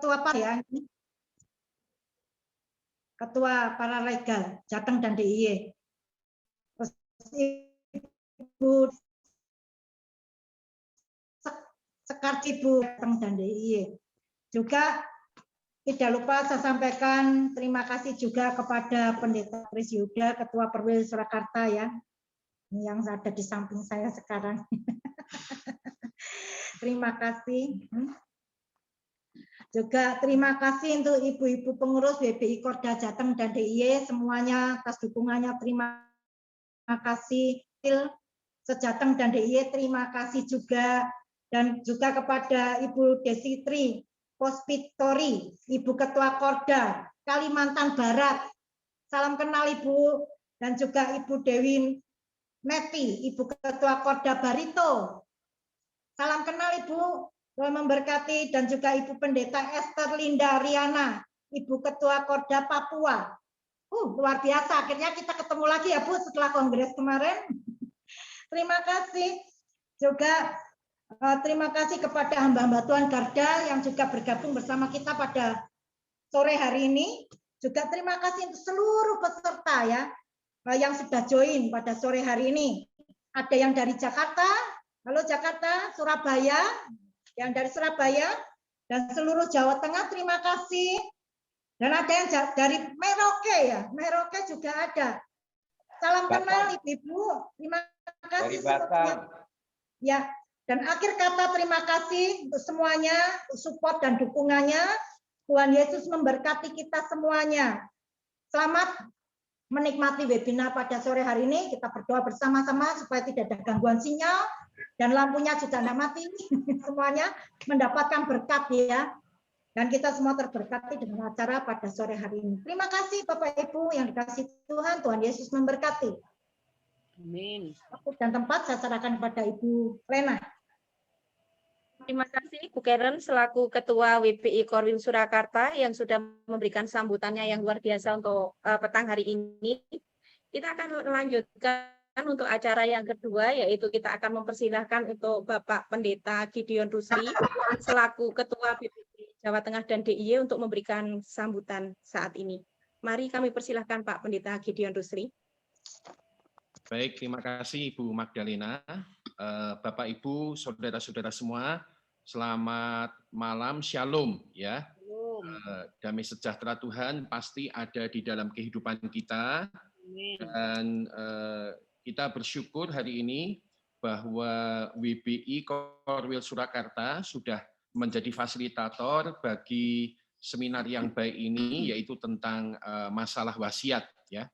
ketua apa ya? Ketua Paralegal Jateng dan DIY. Ibu Sekartibu Jateng dan DIY. Juga tidak lupa saya sampaikan terima kasih juga kepada Pendeta Kris Yuda, Ketua Perwil Surakarta ya, yang ada di samping saya sekarang. Terima kasih. Juga terima kasih untuk ibu-ibu pengurus WBI Korda Jateng dan DIY semuanya atas dukungannya. Terima kasih Sejateng dan DIY, terima kasih juga, dan juga kepada Ibu Desitri Pospitori, Ibu Ketua Korda Kalimantan Barat. Salam kenal Ibu, dan juga Ibu Dewi Meti, Ibu Ketua Korda Barito. Salam kenal Ibu, Tuhan memberkati, dan juga Ibu Pendeta Esther Linda Riana, Ibu Ketua Korda Papua. Luar biasa, akhirnya kita ketemu lagi ya Bu setelah kongres kemarin. Terima kasih. Juga terima kasih kepada hamba-hamba Tuhan Garda yang juga bergabung bersama kita pada sore hari ini. Juga terima kasih untuk seluruh peserta ya yang sudah join pada sore hari ini. Ada yang dari Jakarta, halo Jakarta, Surabaya, yang dari Surabaya, dan seluruh Jawa Tengah, terima kasih. Dan ada yang dari Merauke ya, Merauke juga ada. Salam kenal Ibu-ibu, terima kasih semuanya. Ya, dan akhir kata terima kasih untuk semuanya, support dan dukungannya. Tuhan Yesus memberkati kita semuanya. Selamat menikmati webinar pada sore hari ini. Kita berdoa bersama-sama supaya tidak ada gangguan sinyal dan lampunya juga tidak mati. Semuanya mendapatkan berkat ya. Dan kita semua terberkati dengan acara pada sore hari ini. Terima kasih Bapak Ibu yang dikasihi Tuhan. Tuhan Yesus memberkati. Amin. Waktu dan tempat saya serahkan kepada Ibu Lena. Terima kasih Bu Karen selaku Ketua WBI Korwil Surakarta yang sudah memberikan sambutannya yang luar biasa untuk petang hari ini. Kita akan melanjutkan untuk acara yang kedua, yaitu kita akan mempersilahkan untuk Bapak Pendeta Gideon Rusli selaku Ketua BPI Jawa Tengah dan DIY untuk memberikan sambutan saat ini. Mari kami persilahkan Pak Pendeta Gideon Rusli. Baik, terima kasih Ibu Magdalena. Bapak, Ibu, saudara-saudara semua, selamat malam, shalom ya. Damai sejahtera Tuhan pasti ada di dalam kehidupan kita. Dan kita bersyukur hari ini bahwa WBI Korwil Surakarta sudah menjadi fasilitator bagi seminar yang baik ini, yaitu tentang masalah wasiat ya.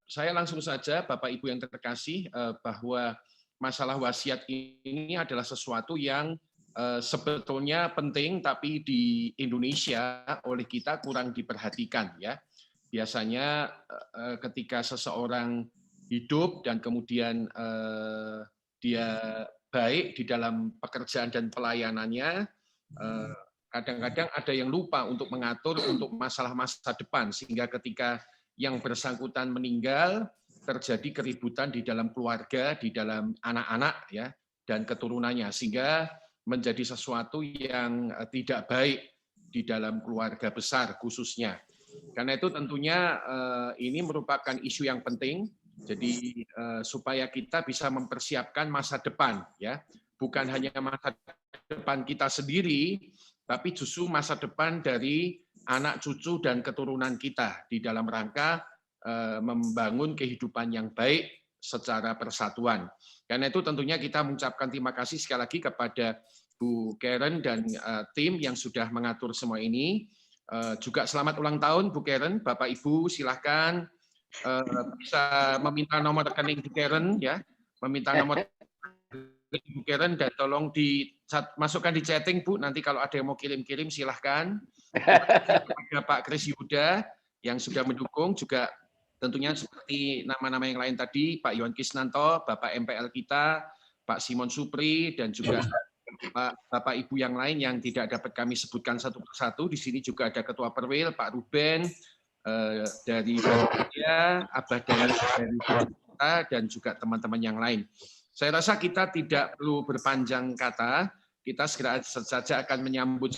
Saya langsung saja Bapak Ibu yang terkasih, bahwa masalah wasiat ini adalah sesuatu yang sebetulnya penting, tapi di Indonesia oleh kita kurang diperhatikan ya. Biasanya ketika seseorang hidup dan kemudian dia baik di dalam pekerjaan dan pelayanannya, kadang-kadang ada yang lupa untuk mengatur untuk masalah masa depan, sehingga ketika yang bersangkutan meninggal, terjadi keributan di dalam keluarga, di dalam anak-anak ya dan keturunannya, sehingga menjadi sesuatu yang tidak baik di dalam keluarga besar khususnya. Karena itu tentunya ini merupakan isu yang penting. Jadi supaya kita bisa mempersiapkan masa depan ya, bukan hanya masa depan kita sendiri, tapi justru masa depan dari anak cucu dan keturunan kita di dalam rangka membangun kehidupan yang baik secara persatuan. Karena itu tentunya kita mengucapkan terima kasih sekali lagi kepada Bu Karen dan tim yang sudah mengatur semua ini. Juga selamat ulang tahun Bu Karen, Bapak Ibu silahkan bisa meminta nomor rekening Bu Karen ya, meminta nomor Bu Karen dan tolong masukkan di chatting Bu, nanti kalau ada yang mau kirim-kirim silahkan. Kepada Pak Kris Yuda yang sudah mendukung, juga tentunya seperti nama-nama yang lain tadi, Pak Yohan Kisnanto, Bapak MPL kita, Pak Simon Supri, dan juga Bapak Ibu yang lain yang tidak dapat kami sebutkan satu persatu. Di sini juga ada Ketua Perwil, Pak Ruben, dari Badia, Abah dari kita, dan juga teman-teman yang lain. Saya rasa kita tidak perlu berpanjang kata, kita segera saja akan menyambut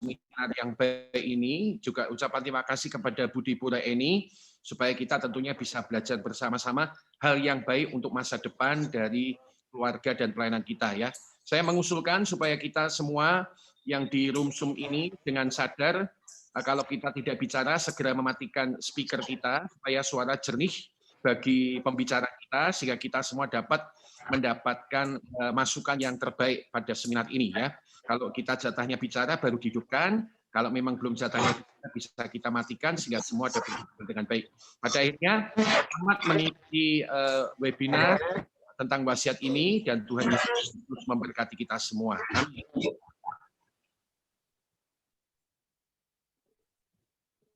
seminar yang baik ini, juga ucapan terima kasih kepada Budi Pura Eni, supaya kita tentunya bisa belajar bersama-sama hal yang baik untuk masa depan dari keluarga dan pelayanan kita ya. Saya mengusulkan supaya kita semua yang di room Zoom ini dengan sadar kalau kita tidak bicara segera mematikan speaker kita supaya suara jernih bagi pembicara kita sehingga kita semua dapat mendapatkan masukan yang terbaik pada seminar ini ya. Kalau kita jatahnya bicara baru dihidupkan, kalau memang belum jatahnya bisa kita matikan sehingga semua dapat dengan baik. Pada akhirnya selamat mengikuti webinar tentang wasiat ini dan Tuhan Yesus terus memberkati kita semua. Amin.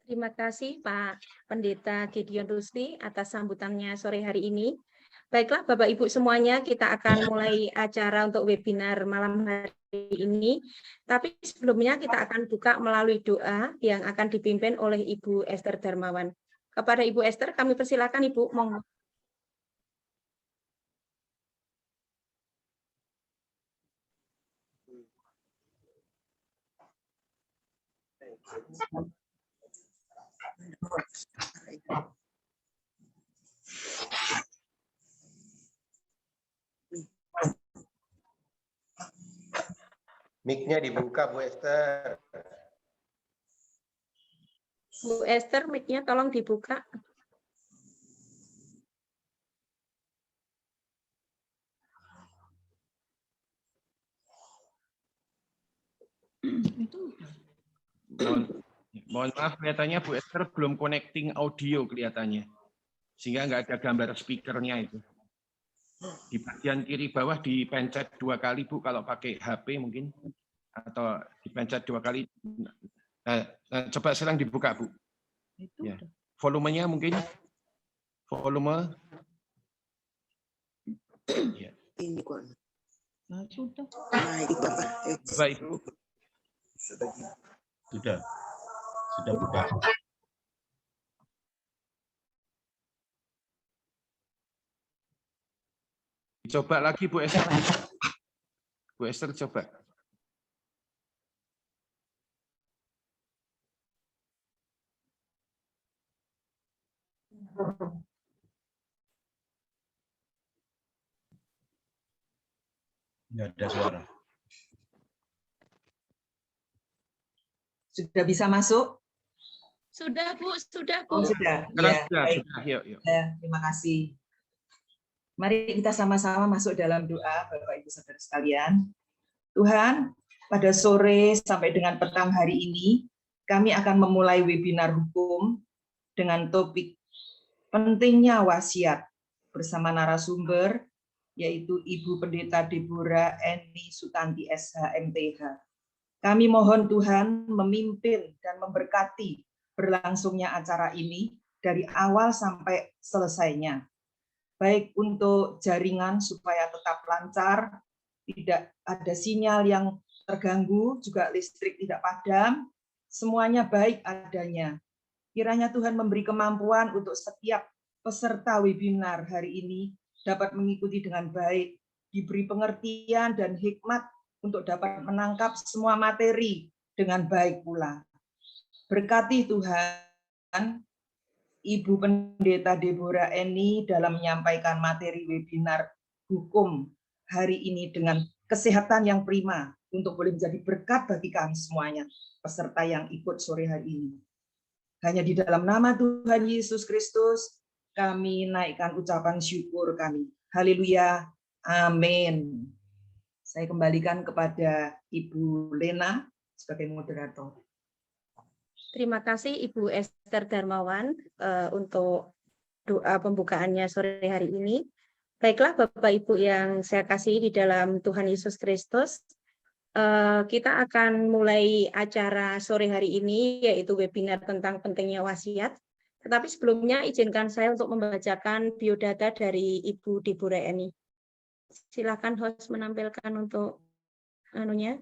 Terima kasih Pak Pendeta Gideon Rusdi atas sambutannya sore hari ini. Baiklah Bapak Ibu semuanya, kita akan mulai acara untuk webinar malam hari ini. Tapi sebelumnya kita akan buka melalui doa yang akan dipimpin oleh Ibu Esther Darmawan. Kepada Ibu Esther kami persilakan Ibu, monggo. Mic-nya dibuka, Bu Esther. Bu Esther, mic-nya tolong dibuka. Mohon maaf, kelihatannya Bu Esther belum connecting audio kelihatannya. Sehingga nggak ada gambar speakernya itu. Di bagian kiri bawah dipencet 2 kali, Bu, kalau pakai HP mungkin. Atau dipencet 2 kali. Coba sekarang dibuka, Bu. Ya. Volumenya mungkin. Volume. Ya. Ini kok. Nah, sudah. Bapak, Ibu. Sudah buka. Coba lagi Bu Esther. Bu Esther coba. Nggak ada suara. Sudah bisa masuk? Sudah Bu, sudah Oh, Bu. sudah. Sudah, Baik. sudah. Yuk. Ya, terima kasih. Mari kita sama-sama masuk dalam doa, Bapak Ibu Saudara sekalian. Tuhan, pada sore sampai dengan petang hari ini, kami akan memulai webinar hukum dengan topik pentingnya wasiat bersama narasumber, yaitu Ibu Pendeta Deborah Eni Sutanti SH MTH. Kami mohon Tuhan memimpin dan memberkati berlangsungnya acara ini dari awal sampai selesainya. Baik untuk jaringan supaya tetap lancar, tidak ada sinyal yang terganggu, juga listrik tidak padam, semuanya baik adanya. Kiranya Tuhan memberi kemampuan untuk setiap peserta webinar hari ini dapat mengikuti dengan baik, diberi pengertian dan hikmat untuk dapat menangkap semua materi dengan baik pula. Berkati Tuhan Ibu Pendeta Deborah Eni dalam menyampaikan materi webinar hukum hari ini dengan kesehatan yang prima untuk boleh menjadi berkat bagi kami semuanya, peserta yang ikut sore hari ini. Hanya di dalam nama Tuhan Yesus Kristus kami naikkan ucapan syukur kami. Haleluya. Amin. Saya kembalikan kepada Ibu Lena sebagai moderator. Terima kasih Ibu Esther Darmawan untuk doa pembukaannya sore hari ini. Baiklah Bapak Ibu yang saya kasihi di dalam Tuhan Yesus Kristus, kita akan mulai acara sore hari ini yaitu webinar tentang pentingnya wasiat. Tetapi sebelumnya izinkan saya untuk membacakan biodata dari Ibu Deborah Eni. Silakan host menampilkan untuk anunya.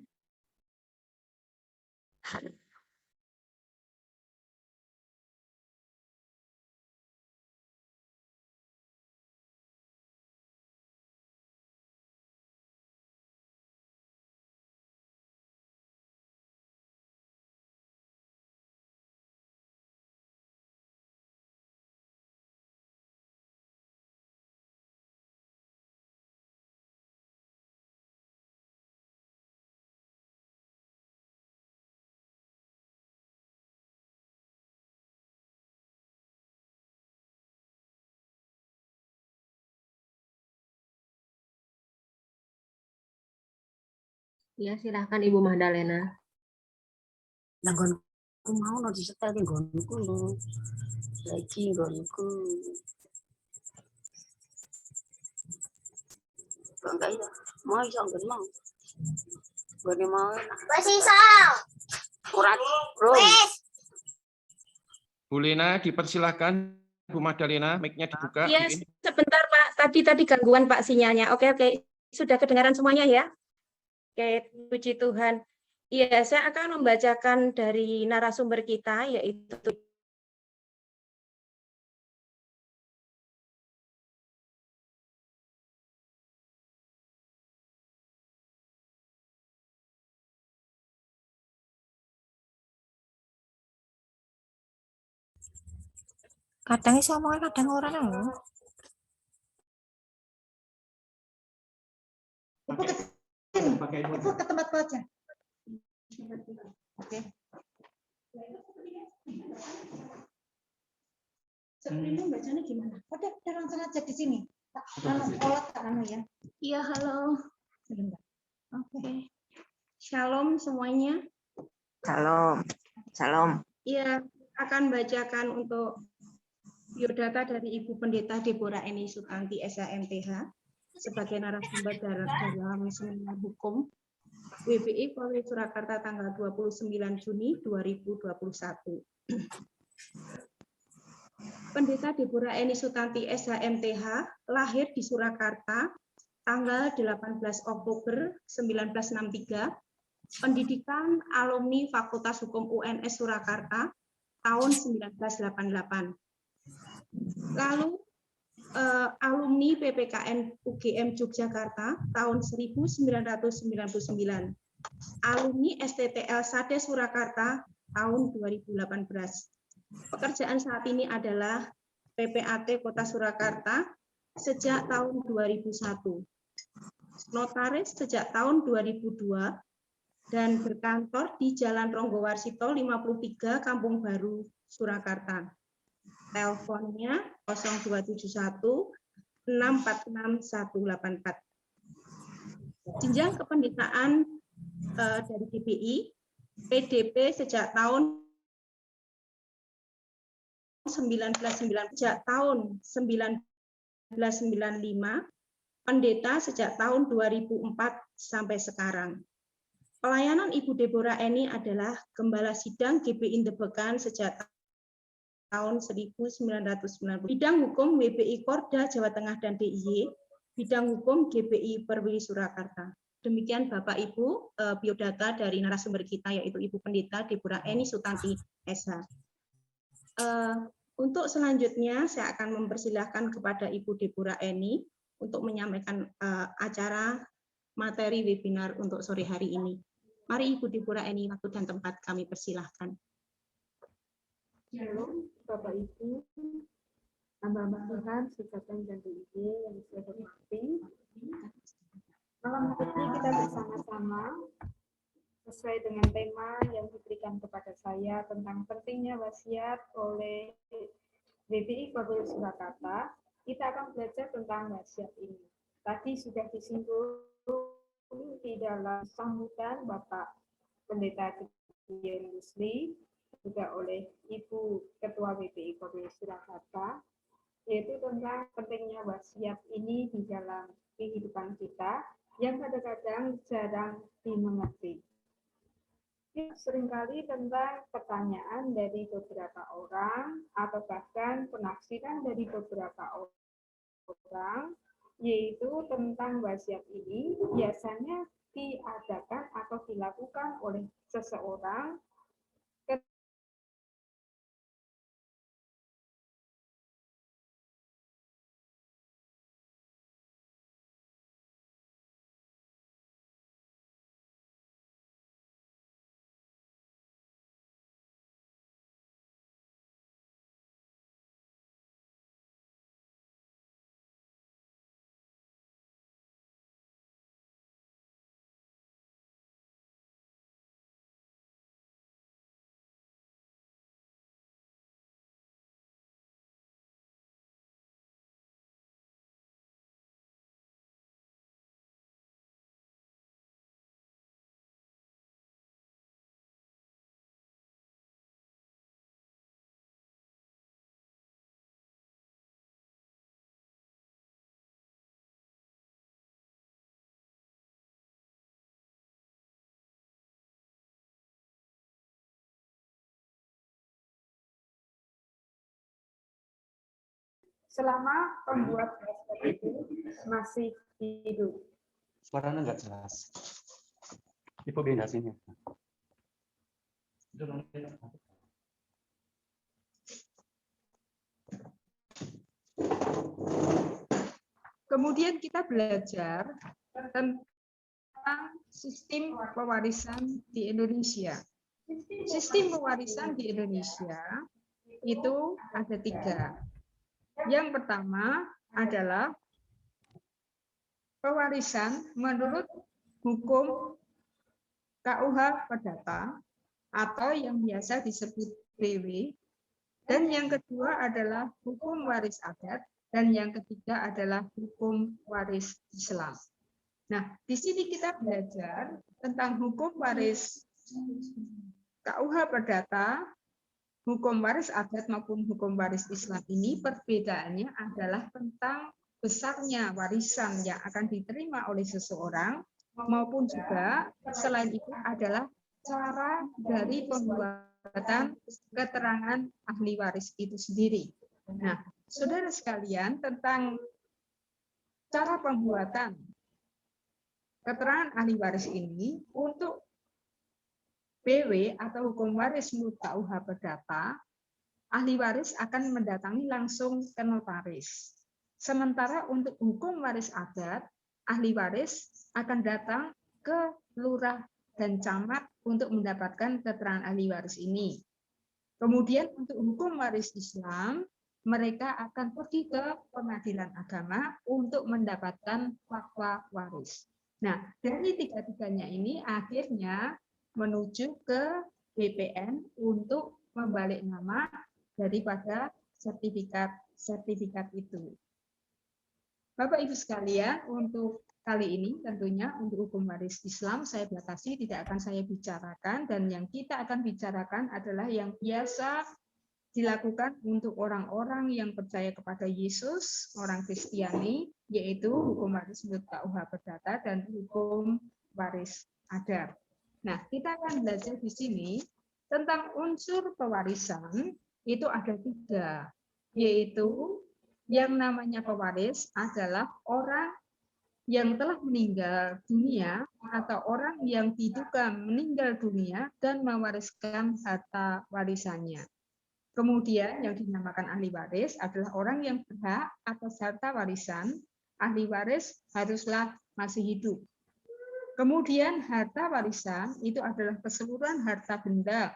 Ya, silahkan Ibu Mahdalena. Nggonku mau no disetel ki nggonku lho. Lagi nggonku. Kok enggak ya? Mau iso nggon mau. Gone mau enak. Wes iso. Urat, Bro. Bu Lina, dipersilahkan. Bu Magdalena, mic-nya dibuka. Iya, mungkin. sebentar Pak. Tadi gangguan Pak sinyalnya. Oke. Sudah kedengaran semuanya ya? Oke, puji Tuhan. Iya, saya akan membacakan dari narasumber kita, yaitu Kadang iso omong kadang ora lho. Ibu ke sini. Ibu ke tempat aja. Oke. Sebelumnya bacanya gimana? Udah langsung aja di sini. Ya. Iya, halo. Sebentar. Oke. Shalom semuanya. Salam. Iya, akan bacakan untuk biodata dari Ibu Pendeta Deborah Eni Sutanti SHMTH sebagai narasumber dalam seminar hukum WPI Polri Surakarta tanggal 29 Juni 2021. Pendeta Deborah Eni Sutanti SHMTH lahir di Surakarta tanggal 18 Oktober 1963, pendidikan alumni Fakultas Hukum UNS Surakarta tahun 1988. Lalu alumni PPKN UGM Yogyakarta tahun 1999. Alumni STTL Sade Surakarta tahun 2018. Pekerjaan saat ini adalah PPAT Kota Surakarta sejak tahun 2001. Notaris sejak tahun 2002 dan berkantor di Jalan Ronggowarsito 53 Kampung Baru Surakarta. Teleponnya 0271 646 184. Jenjang kependetaan dari GPI, PDP sejak tahun 1995, pendeta sejak tahun 2004 sampai sekarang. Pelayanan Ibu Deborah Eni adalah Gembala Sidang GPI Indebekan sejak tahun 1990. Bidang hukum WPI Korda Jawa Tengah dan DIY, bidang hukum GPI Perwili Surakarta. Demikian Bapak Ibu biodata dari narasumber kita, yaitu Ibu Pendeta Deborah Eni Sutanti SH. Untuk selanjutnya saya akan mempersilahkan kepada Ibu Deborah Eni untuk menyampaikan acara materi webinar untuk sore hari ini. Mari Ibu Deborah Eni, waktu dan tempat kami persilahkan. Halo Bapak Ibu, hamba-hamba Tuhan, Sikatan dan DIY yang saya hormati. Malam hari ini kita bersama-sama sesuai dengan tema yang diberikan kepada saya tentang pentingnya wasiat oleh WPI Polri Surakarta. Kita akan belajar tentang wasiat ini. Tadi sudah disinggung di dalam sambutan Bapak Pendeta Dian Lusli, juga oleh Ibu Ketua WPI Polri Surakarta, yaitu tentang pentingnya wasiat ini di dalam kehidupan kita yang kadang-kadang jarang dimengerti. Seringkali tentang pertanyaan dari beberapa orang atau bahkan penafsiran dari beberapa orang, yaitu tentang wasiat ini biasanya diadakan atau dilakukan oleh seseorang selama pembuat paspor itu masih hidup. Suaranya nggak jelas. Ibu pindah sini. Kemudian kita belajar tentang sistem pewarisan di Indonesia. Sistem pewarisan di Indonesia itu ada 3. Yang pertama adalah pewarisan menurut hukum KUH Perdata atau yang biasa disebut BW. Dan yang kedua adalah hukum waris adat, dan yang ketiga adalah hukum waris Islam. Nah, di sini kita belajar tentang hukum waris KUH Perdata, hukum waris adat maupun hukum waris Islam ini perbedaannya adalah tentang besarnya warisan yang akan diterima oleh seseorang, maupun juga selain itu adalah cara dari pembuatan keterangan ahli waris itu sendiri. Nah, saudara sekalian, tentang cara pembuatan keterangan ahli waris ini untuk BW atau hukum waris menurut KUH Perdata, ahli waris akan mendatangi langsung ke notaris. Sementara untuk hukum waris adat, ahli waris akan datang ke lurah dan camat untuk mendapatkan keterangan ahli waris ini. Kemudian untuk hukum waris Islam, mereka akan pergi ke pengadilan agama untuk mendapatkan fatwa waris. Nah, dari 3-tiganya ini akhirnya menuju ke BPN untuk membalik nama daripada sertifikat itu. Bapak Ibu sekalian, untuk kali ini tentunya untuk hukum waris Islam saya batasi, tidak akan saya bicarakan, dan yang kita akan bicarakan adalah yang biasa dilakukan untuk orang-orang yang percaya kepada Yesus, orang Kristiani, yaitu hukum waris menurut KUH Perdata dan hukum waris adat. Nah, kita akan belajar di sini tentang unsur pewarisan, itu ada 3, yaitu yang namanya pewaris adalah orang yang telah meninggal dunia atau orang yang diduga meninggal dunia dan mewariskan harta warisannya. Kemudian yang dinamakan ahli waris adalah orang yang berhak atas harta warisan. Ahli waris haruslah masih hidup. Kemudian harta warisan itu adalah keseluruhan harta benda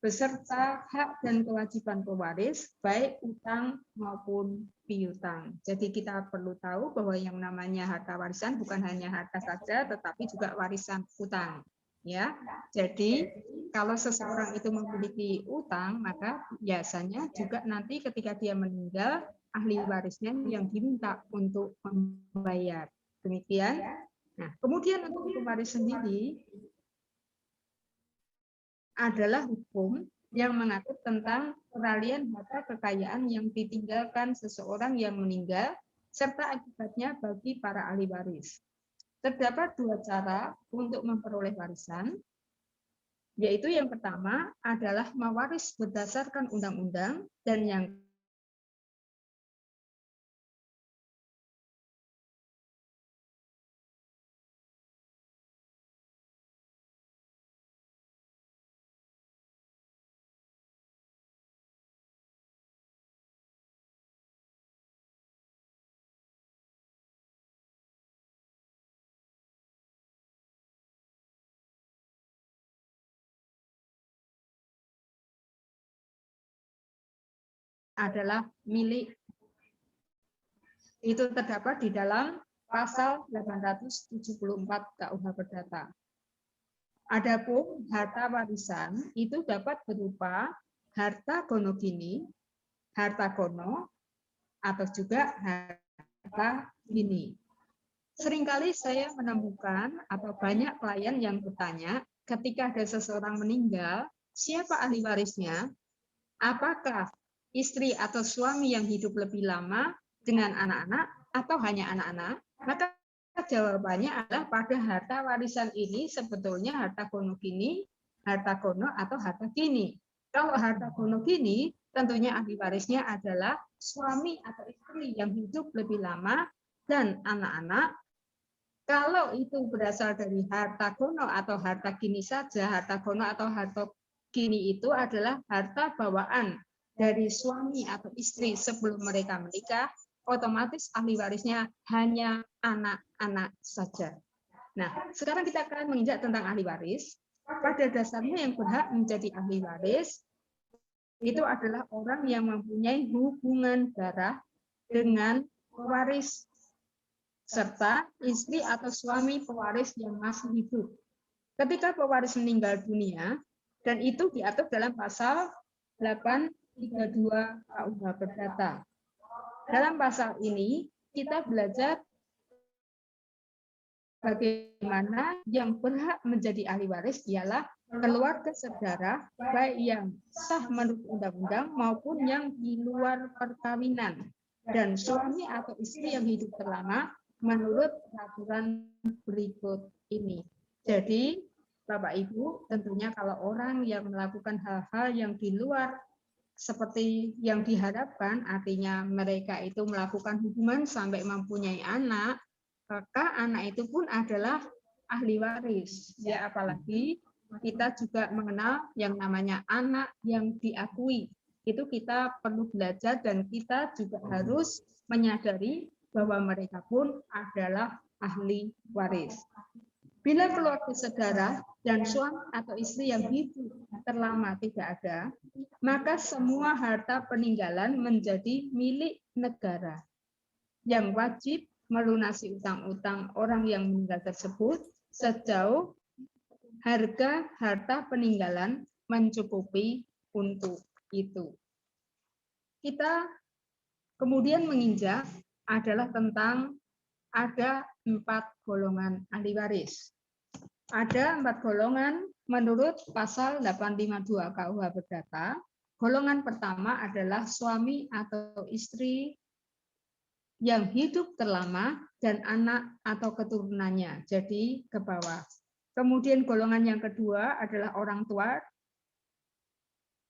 beserta hak dan kewajiban pewaris, baik utang maupun piutang. Jadi kita perlu tahu bahwa yang namanya harta warisan bukan hanya harta saja, tetapi juga warisan utang. Ya, jadi kalau seseorang itu memiliki utang, maka biasanya juga nanti ketika dia meninggal, ahli warisnya yang diminta untuk membayar. Demikian. Nah, kemudian untuk hukum waris sendiri adalah hukum yang mengatur tentang peralihan harta kekayaan yang ditinggalkan seseorang yang meninggal serta akibatnya bagi para ahli waris. Terdapat 2 cara untuk memperoleh warisan, yaitu yang pertama adalah mewaris berdasarkan undang-undang, dan yang adalah milik. Itu terdapat di dalam pasal 874 KUH Perdata. Adapun harta warisan itu dapat berupa harta gono gini, harta gono, atau juga harta gini. Seringkali saya menemukan atau banyak klien yang bertanya, ketika ada seseorang meninggal, siapa ahli warisnya? Apakah istri atau suami yang hidup lebih lama dengan anak-anak atau hanya anak-anak? Maka jawabannya adalah pada harta warisan ini sebetulnya harta gono gini, harta gono atau harta gini. Kalau harta gono gini tentunya ahli warisnya adalah suami atau istri yang hidup lebih lama dan anak-anak. Kalau itu berasal dari harta gono atau harta kini saja, harta gono atau harta kini itu adalah harta bawaan dari suami atau istri sebelum mereka menikah, otomatis ahli warisnya hanya anak-anak saja. Nah, sekarang kita akan menginjak tentang ahli waris. Pada dasarnya yang berhak menjadi ahli waris itu adalah orang yang mempunyai hubungan darah dengan pewaris serta istri atau suami pewaris yang masih hidup. Ketika pewaris meninggal dunia, dan itu diatur dalam pasal 832 KUH Perdata. Dalam pasal ini kita belajar bagaimana yang berhak menjadi ahli waris ialah keluarga saudara, baik yang sah menurut undang-undang maupun yang di luar perkawinan, dan suami atau istri yang hidup terlama menurut peraturan berikut ini. Jadi, Bapak Ibu, tentunya kalau orang yang melakukan hal-hal yang di luar seperti yang diharapkan, artinya mereka itu melakukan hubungan sampai mempunyai anak, maka anak itu pun adalah ahli waris. Ya, apalagi kita juga mengenal yang namanya anak yang diakui. Itu kita perlu belajar dan kita juga harus menyadari bahwa mereka pun adalah ahli waris. Bila keluarga saudara dan suami atau istri yang hidup terlama tidak ada, maka semua harta peninggalan menjadi milik negara yang wajib melunasi utang-utang orang yang meninggal tersebut sejauh harga harta peninggalan mencukupi untuk itu. Kita kemudian menginjak adalah tentang ada 4 golongan ahli waris. Ada 4 golongan menurut pasal 852 KUH Perdata. Golongan pertama adalah suami atau istri yang hidup terlama dan anak atau keturunannya, jadi ke bawah. Kemudian golongan yang kedua adalah orang tua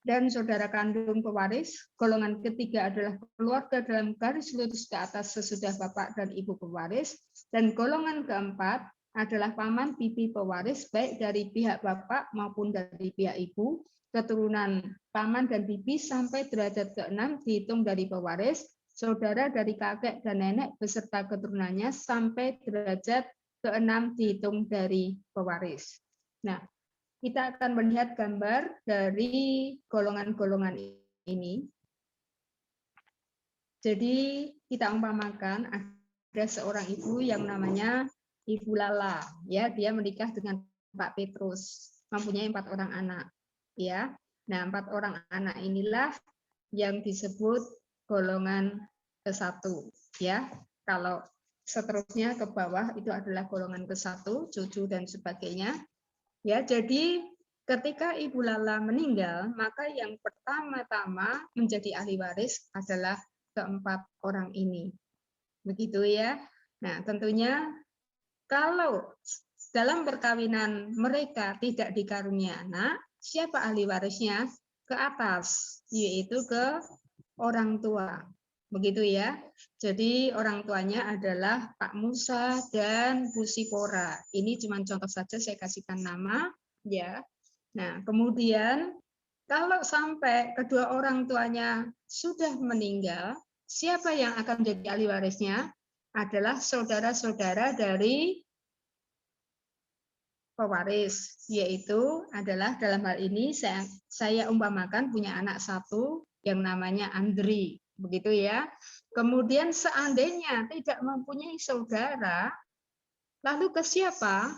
dan saudara kandung pewaris. Golongan ketiga adalah keluarga dalam garis lurus ke atas sesudah bapak dan ibu pewaris. Dan golongan keempat adalah paman bibi pewaris, baik dari pihak bapak maupun dari pihak ibu. Keturunan paman dan bibi sampai derajat ke-6 dihitung dari pewaris. Saudara dari kakek dan nenek beserta keturunannya sampai derajat ke-6 dihitung dari pewaris. Nah, kita akan melihat gambar dari golongan-golongan ini. Jadi kita umpamakan ada seorang ibu yang namanya Ibu Lala, ya, dia menikah dengan Pak Petrus, mempunyai 4 orang anak, ya. Nah, 4 orang anak inilah yang disebut golongan ke-1, ya. Kalau seterusnya ke bawah itu adalah golongan ke-1, cucu dan sebagainya. Ya, jadi ketika Ibu Lala meninggal, maka yang pertama-tama menjadi ahli waris adalah keempat orang ini. Begitu ya. Nah, tentunya kalau dalam perkawinan mereka tidak dikarunia anak, siapa ahli warisnya? Ke atas, yaitu ke orang tua. Begitu ya. Jadi orang tuanya adalah Pak Musa dan Bu Sipora. Ini cuma contoh saja, saya kasihkan nama, ya. Nah, kemudian kalau sampai kedua orang tuanya sudah meninggal, siapa yang akan menjadi ahli warisnya? Adalah saudara-saudara dari pewaris, yaitu adalah dalam hal ini saya umpamakan punya anak 1 yang namanya Andri. Begitu ya. Kemudian seandainya tidak mempunyai saudara, lalu ke siapa?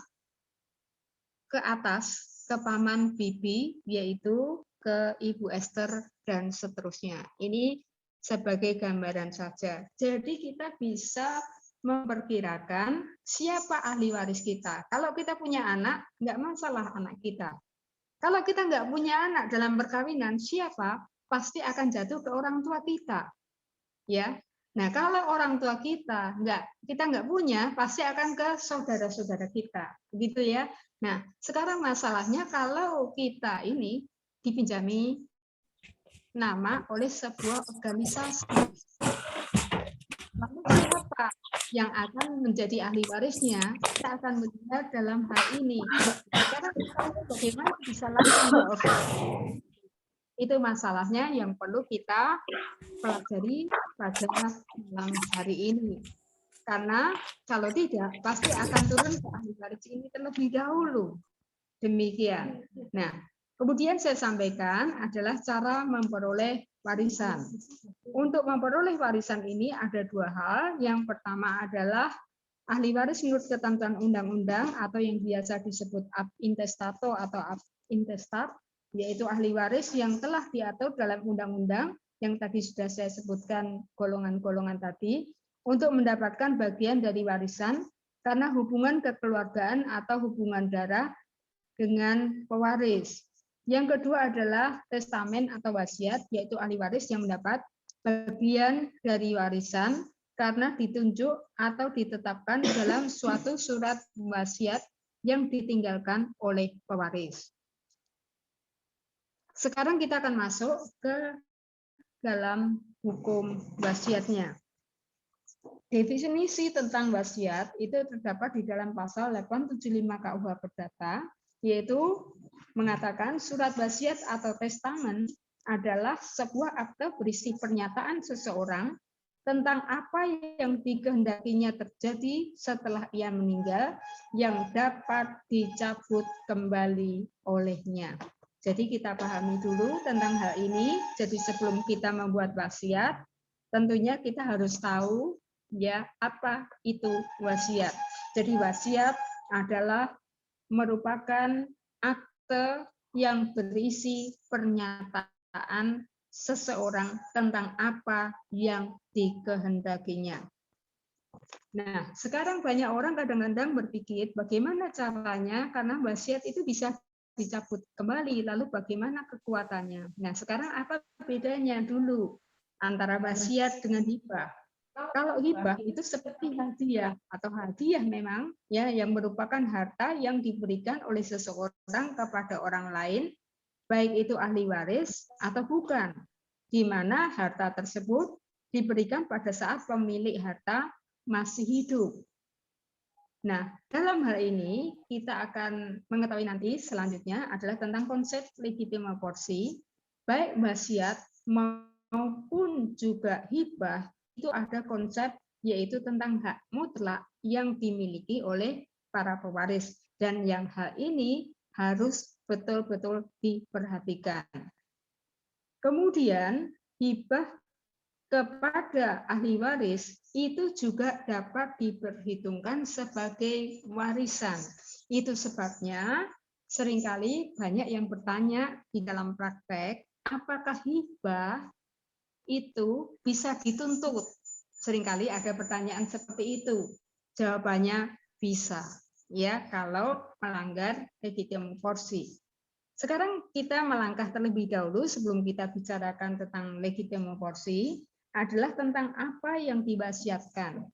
Ke atas, ke paman bibi, yaitu ke Ibu Esther dan seterusnya. Ini sebagai gambaran saja. Jadi kita bisa memperkirakan siapa ahli waris kita. Kalau kita punya anak, nggak masalah anak kita. Kalau kita nggak punya anak dalam perkawinan, siapa? Pasti akan jatuh ke orang tua kita, ya. Nah, kalau orang tua kita nggak punya, pasti akan ke saudara-saudara kita, begitu ya. Nah, sekarang masalahnya kalau kita ini dipinjami nama oleh sebuah organisasi. Lalu siapa yang akan menjadi ahli warisnya? Kita akan melihat dalam hal ini. Sekarang bagaimana bisa langsung diorganisasi? Itu masalahnya yang perlu kita pelajari pada malam hari ini. Karena kalau tidak, pasti akan turun ke ahli waris ini terlebih dahulu. Demikian. Nah, kemudian saya sampaikan adalah cara memperoleh warisan. Untuk memperoleh warisan ini ada dua hal. Yang pertama adalah ahli waris menurut ketentuan undang-undang atau yang biasa disebut ab intestato atau ab intestat, yaitu ahli waris yang telah diatur dalam undang-undang yang tadi sudah saya sebutkan golongan-golongan tadi untuk mendapatkan bagian dari warisan karena hubungan kekeluargaan atau hubungan darah dengan pewaris. Yang kedua adalah testamen atau wasiat, yaitu ahli waris yang mendapat bagian dari warisan karena ditunjuk atau ditetapkan dalam suatu surat wasiat yang ditinggalkan oleh pewaris. Sekarang kita akan masuk ke dalam hukum wasiatnya. Definisi tentang wasiat itu terdapat di dalam pasal 875 KUH Perdata, yaitu mengatakan surat wasiat atau testamen adalah sebuah akte berisi pernyataan seseorang tentang apa yang dikehendakinya terjadi setelah ia meninggal yang dapat dicabut kembali olehnya. Jadi kita pahami dulu tentang hal ini. Jadi sebelum kita membuat wasiat, tentunya kita harus tahu ya apa itu wasiat. Jadi wasiat adalah merupakan akte yang berisi pernyataan seseorang tentang apa yang dikehendakinya. Nah, sekarang banyak orang kadang-kadang berpikir bagaimana caranya karena wasiat itu bisa dicabut kembali, lalu bagaimana kekuatannya. Nah, sekarang apa bedanya dulu antara wasiat dengan hibah? Kalau hibah itu seperti hadiah atau hadiah memang ya yang merupakan harta yang diberikan oleh seseorang kepada orang lain, baik itu ahli waris atau bukan, di mana harta tersebut diberikan pada saat pemilik harta masih hidup. Nah, dalam hal ini kita akan mengetahui nanti selanjutnya adalah tentang konsep legitima porsi, baik wasiat maupun juga hibah. Itu ada konsep yaitu tentang hak mutlak yang dimiliki oleh para pewaris dan yang hal ini harus betul-betul diperhatikan. Kemudian hibah kepada ahli waris itu juga dapat diperhitungkan sebagai warisan. Itu sebabnya seringkali banyak yang bertanya di dalam praktek, apakah hibah itu bisa dituntut? Seringkali ada pertanyaan seperti itu. Jawabannya bisa, ya, kalau melanggar legitima porsi. Sekarang kita melangkah terlebih dahulu sebelum kita bicarakan tentang legitima porsi adalah tentang apa yang diwasiatkan.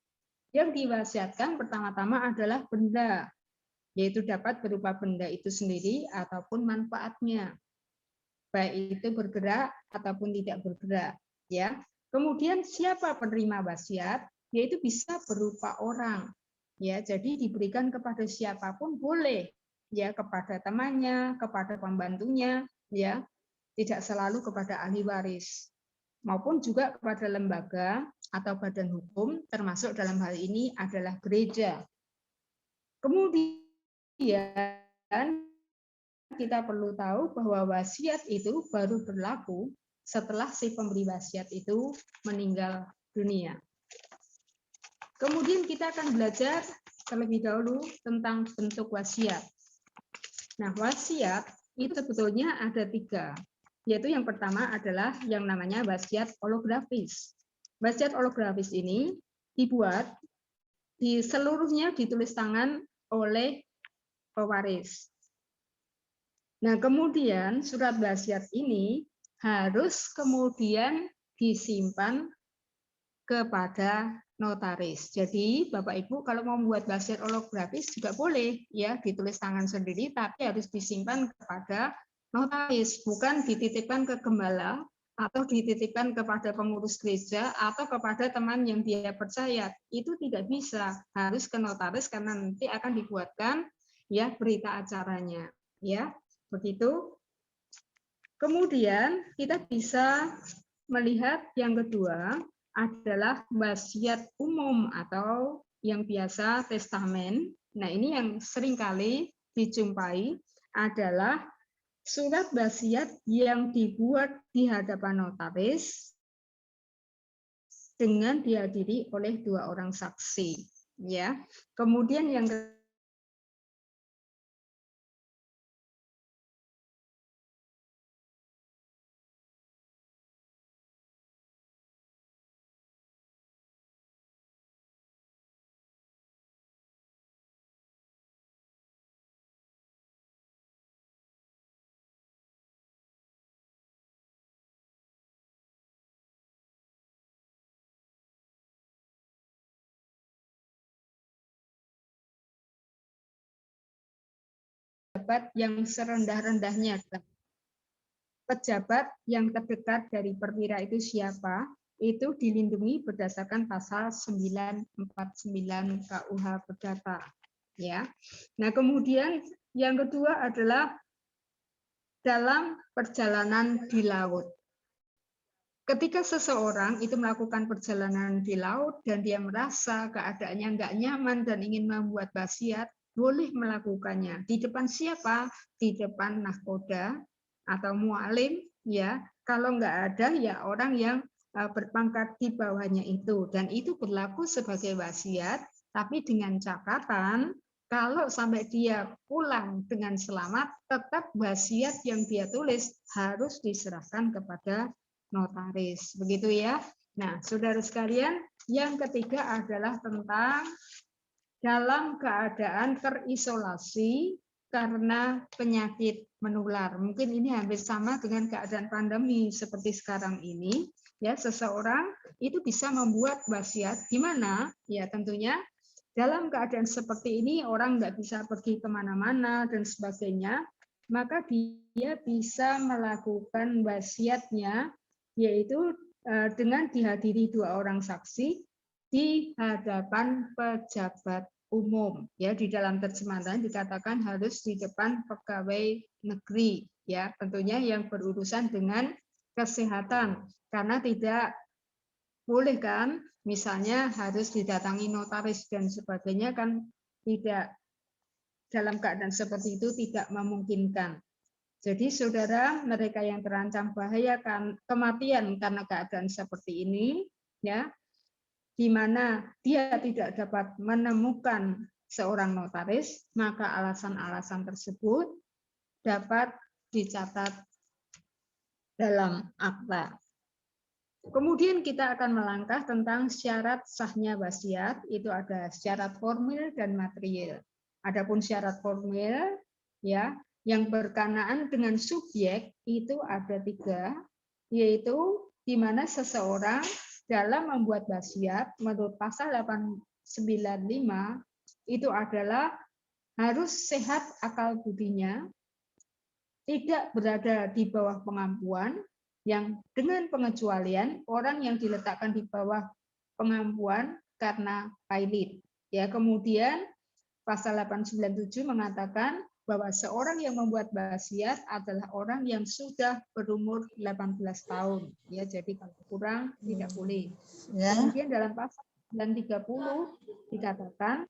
Yang diwasiatkan pertama-tama adalah benda, yaitu dapat berupa benda itu sendiri ataupun manfaatnya, baik itu bergerak ataupun tidak bergerak. Ya, kemudian siapa penerima wasiat? Yaitu bisa berupa orang. Ya, jadi diberikan kepada siapapun boleh. Ya, kepada temannya, kepada pembantunya, ya, tidak selalu kepada ahli waris, maupun juga kepada lembaga atau badan hukum, termasuk dalam hal ini adalah gereja. Kemudian kita perlu tahu bahwa wasiat itu baru berlaku setelah si pemberi wasiat itu meninggal dunia. Kemudian kita akan belajar terlebih dahulu tentang bentuk wasiat. Nah, wasiat itu sebetulnya ada 3, yaitu yang pertama adalah yang namanya wasiat holografis. Wasiat holografis ini dibuat di seluruhnya ditulis tangan oleh pewaris. Nah, kemudian surat wasiat ini harus kemudian disimpan kepada notaris. Jadi Bapak Ibu kalau mau membuat wasiat holografis juga boleh ya ditulis tangan sendiri, tapi harus disimpan kepada notaris, bukan dititipkan ke gembala atau dititipkan kepada pengurus gereja atau kepada teman yang dia percaya. Itu tidak bisa, harus ke notaris karena nanti akan dibuatkan ya berita acaranya, ya. Begitu. Kemudian kita bisa melihat yang kedua adalah wasiat umum atau yang biasa testamen. Nah, ini yang seringkali dijumpai adalah surat wasiat yang dibuat di hadapan notaris dengan dihadiri oleh 2 orang saksi, ya. Kemudian yang pejabat yang serendah-rendahnya. Pejabat yang terdekat dari perwira itu siapa? Itu dilindungi berdasarkan pasal 949 KUH Perdata. Ya. Nah, kemudian yang kedua adalah dalam perjalanan di laut. Ketika seseorang itu melakukan perjalanan di laut dan dia merasa keadaannya nggak nyaman dan ingin membuat wasiat, boleh melakukannya. Di depan siapa? Di depan nahkoda atau mualim, ya. Kalau nggak ada, ya orang yang berpangkat di bawahnya itu. Dan itu berlaku sebagai wasiat, tapi dengan catatan, kalau sampai dia pulang dengan selamat, tetap wasiat yang dia tulis harus diserahkan kepada notaris. Begitu ya. Nah, saudara sekalian, yang ketiga adalah tentang dalam keadaan terisolasi karena penyakit menular. Mungkin ini hampir sama dengan keadaan pandemi seperti sekarang ini. Ya, seseorang itu bisa membuat wasiat di mana? Ya, tentunya dalam keadaan seperti ini orang nggak bisa pergi kemana-mana dan sebagainya, maka dia bisa melakukan wasiatnya, yaitu dengan dihadiri 2 orang saksi di hadapan pejabat umum. Ya, di dalam terjemahan dikatakan harus di depan pegawai negeri, ya, tentunya yang berurusan dengan kesehatan, karena tidak boleh kan, misalnya harus didatangi notaris dan sebagainya, kan tidak, dalam keadaan seperti itu tidak memungkinkan. Jadi saudara, mereka yang terancam bahaya kematian karena keadaan seperti ini, ya, di mana dia tidak dapat menemukan seorang notaris, maka alasan-alasan tersebut dapat dicatat dalam akta. Kemudian kita akan melangkah tentang syarat sahnya wasiat. Itu ada syarat formil dan material. Adapun syarat formil, ya, yang berkenaan dengan subjek itu ada 3, yaitu di mana seseorang dalam membuat wasiat menurut pasal 895 itu adalah harus sehat akal budinya, tidak berada di bawah pengampuan, yang dengan pengecualian orang yang diletakkan di bawah pengampuan karena pailit. Ya, kemudian pasal 897 mengatakan bahwa seorang yang membuat wasiat adalah orang yang sudah berumur 18 tahun. Ya, jadi kalau kurang tidak boleh. Ya. Kemudian dalam pasal 930 dikatakan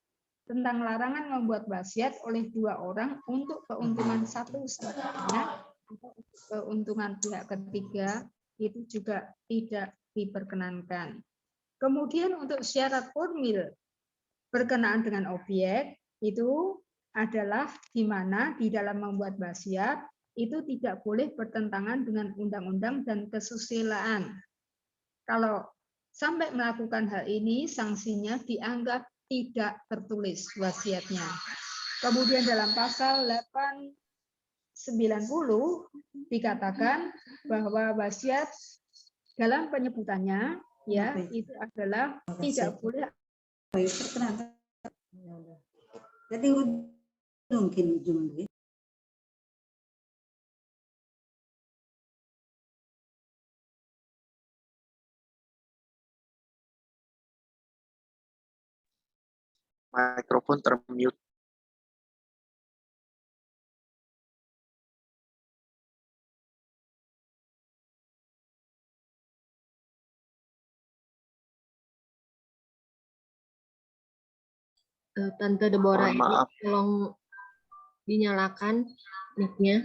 tentang larangan membuat wasiat oleh 2 orang untuk keuntungan satu satunya atau keuntungan pihak ketiga, itu juga tidak diperkenankan. Kemudian untuk syarat formil berkenaan dengan objek itu adalah di mana di dalam membuat wasiat itu tidak boleh bertentangan dengan undang-undang dan kesusilaan. Kalau sampai melakukan hal ini, sanksinya dianggap tidak tertulis wasiatnya. Kemudian dalam pasal 890 dikatakan bahwa wasiat dalam penyebutannya, ya, itu adalah tidak boleh. Jadi mungkin Mikrofon termute. Tante Deborah Mohon ini maaf. tolong dinyalakan mic-nya.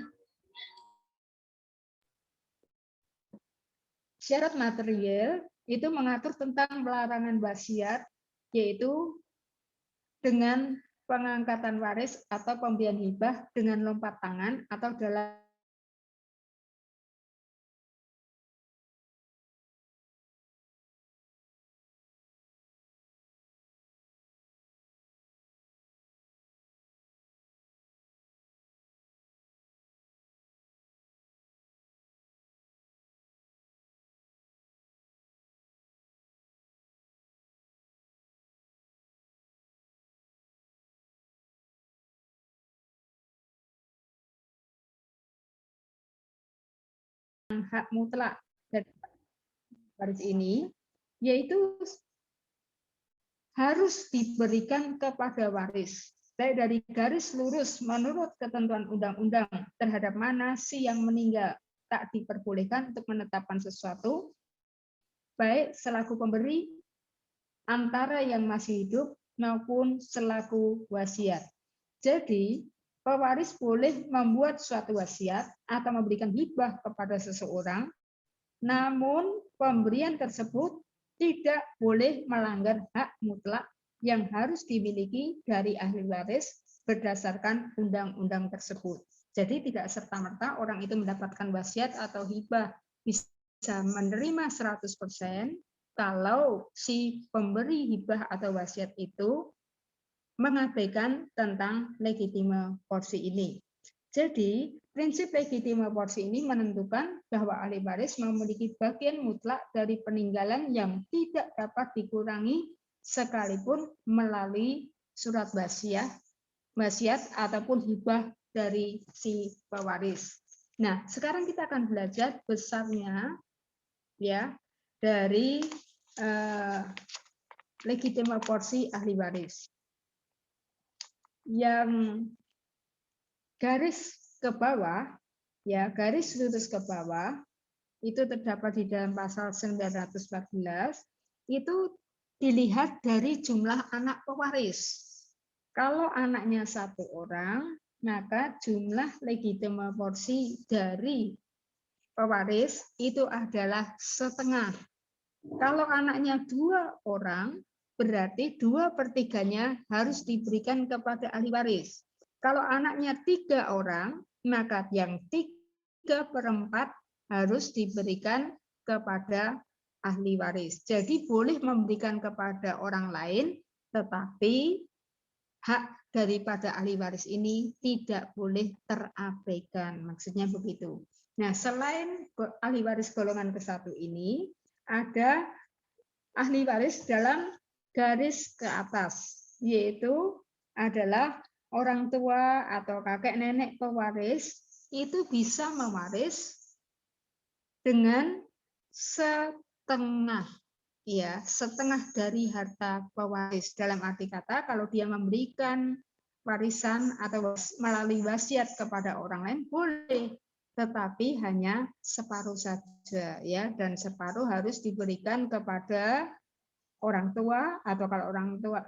Syarat material itu mengatur tentang pelarangan wasiat, yaitu dengan pengangkatan waris atau pemberian hibah dengan lompat tangan atau dalam hak mutlak dari waris ini, yaitu harus diberikan kepada waris, baik dari garis lurus menurut ketentuan undang-undang terhadap mana si yang meninggal tak diperbolehkan untuk menetapkan sesuatu, baik selaku pemberi, antara yang masih hidup, maupun selaku wasiat. Jadi, pewaris boleh membuat suatu wasiat atau memberikan hibah kepada seseorang, namun pemberian tersebut tidak boleh melanggar hak mutlak yang harus dimiliki dari ahli waris berdasarkan undang-undang tersebut. Jadi tidak serta-merta orang itu mendapatkan wasiat atau hibah bisa menerima 100% kalau si pemberi hibah atau wasiat itu mengabaikan tentang legitime porsi ini. Jadi, prinsip legitime porsi ini menentukan bahwa ahli waris memiliki bagian mutlak dari peninggalan yang tidak dapat dikurangi sekalipun melalui surat wasiat ataupun hibah dari si pewaris. Nah, sekarang kita akan belajar besarnya ya dari legitime porsi ahli waris. Yang garis ke bawah, ya garis lurus ke bawah, itu terdapat di dalam pasal 914, itu dilihat dari jumlah anak pewaris. Kalau anaknya 1 orang, maka jumlah legitime porsi dari pewaris itu adalah setengah. Kalau anaknya 2 orang, berarti 2/3-nya harus diberikan kepada ahli waris. Kalau anaknya 3 orang, maka yang 3/4 harus diberikan kepada ahli waris. Jadi boleh memberikan kepada orang lain, tetapi hak daripada ahli waris ini tidak boleh terabaikan. Maksudnya begitu. Nah, selain ahli waris golongan ke-1 ini, ada ahli waris dalam garis ke atas, yaitu adalah orang tua atau kakek nenek pewaris itu bisa mewaris dengan setengah, ya, setengah dari harta pewaris. Dalam arti kata, kalau dia memberikan warisan atau melalui wasiat kepada orang lain boleh, tetapi hanya separuh saja, ya, dan separuh harus diberikan kepada orang tua atau kalau orang tua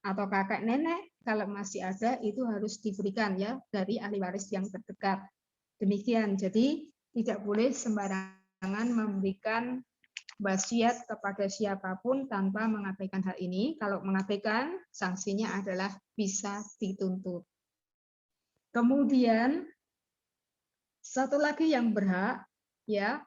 atau kakek nenek kalau masih ada itu harus diberikan ya dari ahli waris yang terdekat. Demikian. Jadi tidak boleh sembarangan memberikan wasiat kepada siapapun tanpa mengabaikan hal ini. Kalau mengabaikan, sanksinya adalah bisa dituntut. Kemudian satu lagi yang berhak ya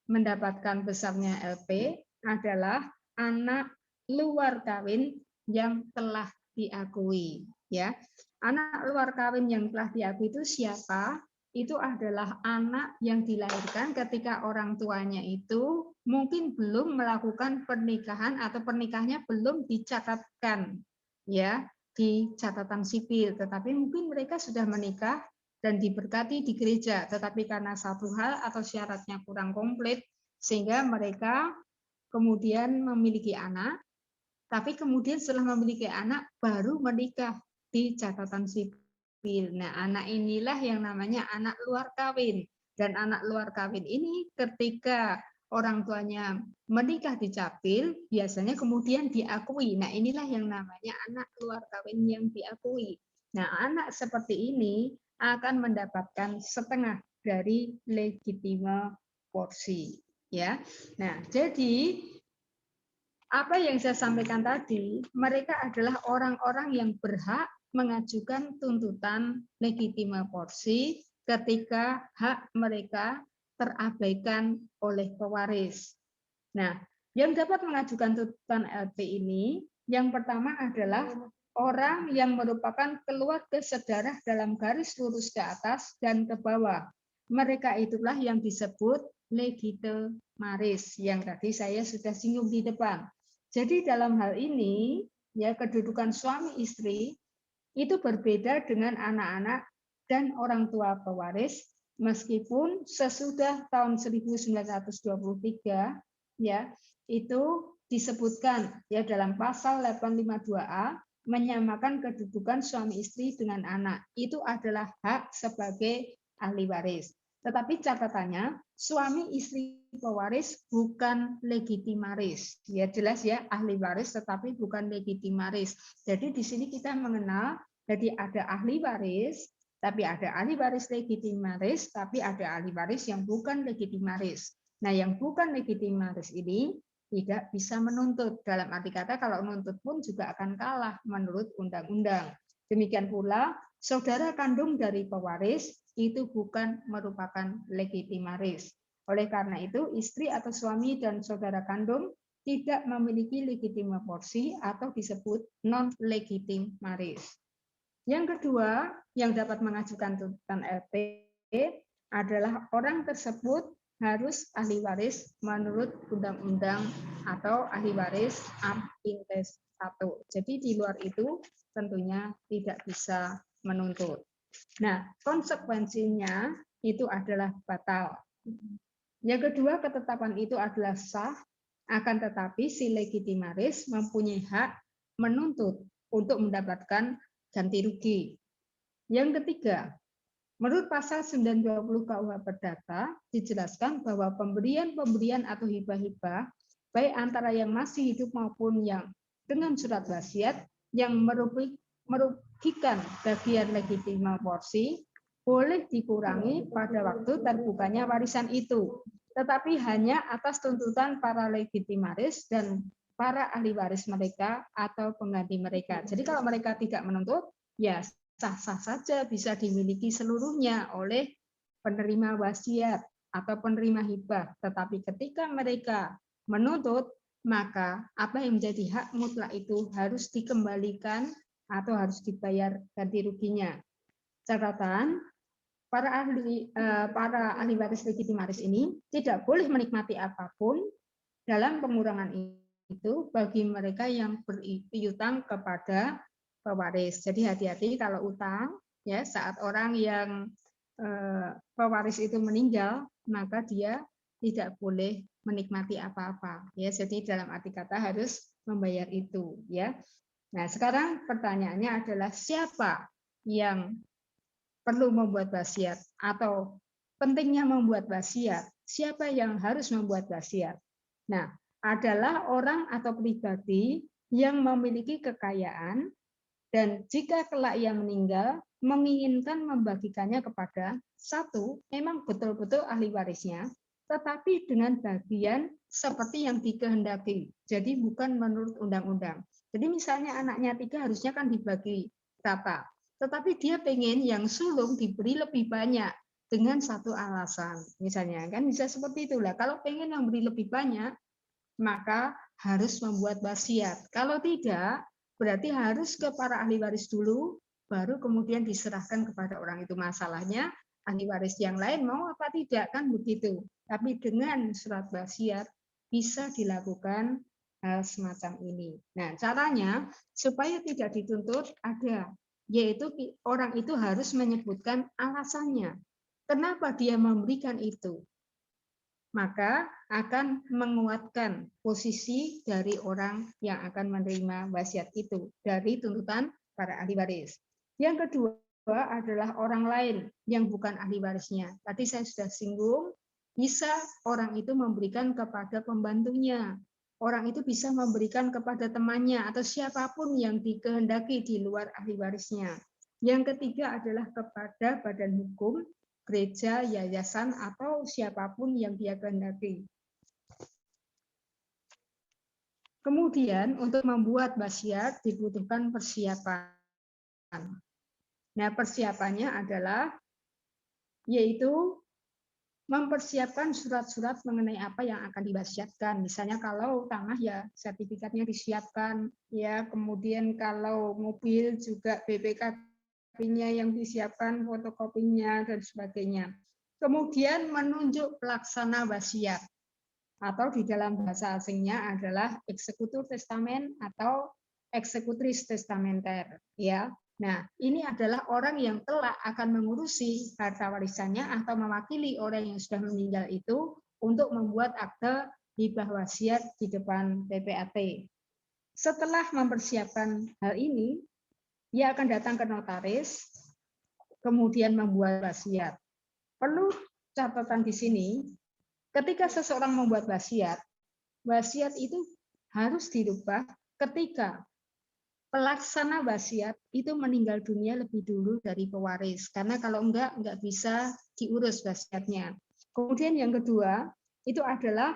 mendapatkan besarnya LP adalah anak luar kawin yang telah diakui, ya. Anak luar kawin yang telah diakui itu siapa? Itu adalah anak yang dilahirkan ketika orang tuanya itu mungkin belum melakukan pernikahan atau pernikahannya belum dicatatkan, ya, di catatan sipil, tetapi mungkin mereka sudah menikah dan diberkati di gereja, tetapi karena satu hal atau syaratnya kurang komplit sehingga mereka kemudian memiliki anak, tapi kemudian setelah memiliki anak baru menikah di catatan sipil. Nah, anak inilah yang namanya anak luar kawin. Dan anak luar kawin ini ketika orang tuanya menikah di capil, biasanya kemudian diakui. Nah, inilah yang namanya anak luar kawin yang diakui. Nah, anak seperti ini akan mendapatkan setengah dari legitima porsi. Ya, nah jadi apa yang saya sampaikan tadi, mereka adalah orang-orang yang berhak mengajukan tuntutan legitima porsi ketika hak mereka terabaikan oleh pewaris. Nah, yang dapat mengajukan tuntutan LP ini, yang pertama adalah orang yang merupakan keluarga sedarah dalam garis lurus ke atas dan ke bawah. Mereka itulah yang disebut legitimaris, yang tadi saya sudah singgung di depan. Jadi dalam hal ini, ya kedudukan suami istri itu berbeda dengan anak-anak dan orang tua pewaris, meskipun sesudah tahun 1923 ya itu disebutkan ya dalam pasal 852A menyamakan kedudukan suami istri dengan anak. Itu adalah hak sebagai ahli waris. Tetapi catatannya suami istri pewaris bukan legitimaris. Ya jelas ya ahli waris tetapi bukan legitimaris. Jadi di sini kita mengenal jadi ada ahli waris, tapi ada ahli waris legitimaris, tapi ada ahli waris yang bukan legitimaris. Nah, yang bukan legitimaris ini tidak bisa menuntut. Dalam arti kata kalau menuntut pun juga akan kalah menurut undang-undang. Demikian pula saudara kandung dari pewaris itu bukan merupakan legitimaris. Oleh karena itu, istri atau suami dan saudara kandung tidak memiliki legitima porsi atau disebut non-legitimaris. Yang kedua, yang dapat mengajukan tuntutan LP adalah orang tersebut harus ahli waris menurut undang-undang atau ahli waris ab intes 1. Jadi di luar itu tentunya tidak bisa menuntut. Nah, konsekuensinya itu adalah batal. Yang kedua, ketetapan itu adalah sah, akan tetapi si legitimaris mempunyai hak menuntut untuk mendapatkan ganti rugi. Yang ketiga, menurut pasal 920 KUH Perdata dijelaskan bahwa pemberian atau hibah-hibah baik antara yang masih hidup maupun yang dengan surat wasiat yang merugikan bagian legitima porsi boleh dikurangi pada waktu terbukanya warisan itu, tetapi hanya atas tuntutan para legitimaris dan para ahli waris mereka atau pengganti mereka. Jadi kalau mereka tidak menuntut, ya sah-sah saja bisa dimiliki seluruhnya oleh penerima wasiat atau penerima hibah. Tetapi ketika mereka menuntut, maka apa yang menjadi hak mutlak itu harus dikembalikan atau harus dibayar ganti ruginya. Catatan, para ahli waris legitimaris ini tidak boleh menikmati apapun dalam pengurangan itu bagi mereka yang berpiutang kepada pewaris. Jadi hati-hati kalau utang, ya saat orang yang pewaris itu meninggal, maka dia tidak boleh menikmati apa-apa. Ya, jadi dalam arti kata harus membayar itu. Ya. Nah, sekarang pertanyaannya adalah siapa yang perlu membuat wasiat atau pentingnya membuat wasiat? Siapa yang harus membuat wasiat? Nah, adalah orang atau pribadi yang memiliki kekayaan dan jika kelak ia meninggal menginginkan membagikannya kepada satu, memang betul-betul ahli warisnya, tetapi dengan bagian seperti yang dikehendaki. Jadi bukan menurut undang-undang. Jadi misalnya anaknya 3 harusnya kan dibagi rata. Tetapi dia pengen yang sulung diberi lebih banyak dengan satu alasan. Misalnya kan bisa seperti itulah. Kalau pengen yang beri lebih banyak, maka harus membuat wasiat. Kalau tidak, berarti harus ke para ahli waris dulu, baru kemudian diserahkan kepada orang itu. Masalahnya ahli waris yang lain mau apa tidak, kan begitu. Tapi dengan surat wasiat bisa dilakukan hal semacam ini. Nah, caranya supaya tidak dituntut ada, yaitu orang itu harus menyebutkan alasannya. Kenapa dia memberikan itu? maka akan menguatkan posisi dari orang yang akan menerima wasiat itu dari tuntutan para ahli waris. Yang kedua adalah orang lain yang bukan ahli warisnya. Tadi saya sudah singgung, bisa orang itu memberikan kepada pembantunya. Orang itu bisa memberikan kepada temannya atau siapapun yang dikehendaki di luar ahli warisnya. Yang ketiga adalah kepada badan hukum, gereja, yayasan, atau siapapun yang dia kehendaki. Kemudian untuk membuat wasiat dibutuhkan persiapan. Nah, persiapannya adalah yaitu mempersiapkan surat-surat mengenai apa yang akan diwasiatkan. Misalnya kalau tanah ya sertifikatnya disiapkan, ya kemudian kalau mobil juga BPKB-nya yang disiapkan, fotokopinya dan sebagainya. Kemudian menunjuk pelaksana wasiat atau di dalam bahasa asingnya adalah eksekutor testamen atau eksekutris testamenter, ya. Nah, ini adalah orang yang kelak akan mengurusi harta warisannya atau mewakili orang yang sudah meninggal itu untuk membuat akte hibah wasiat di depan PPAT. Setelah mempersiapkan hal ini, ia akan datang ke notaris, kemudian membuat wasiat. Perlu catatan di sini, ketika seseorang membuat wasiat, wasiat itu harus dirubah ketika pelaksana wasiat itu meninggal dunia lebih dulu dari pewaris, karena kalau enggak bisa diurus wasiatnya. Kemudian yang kedua itu adalah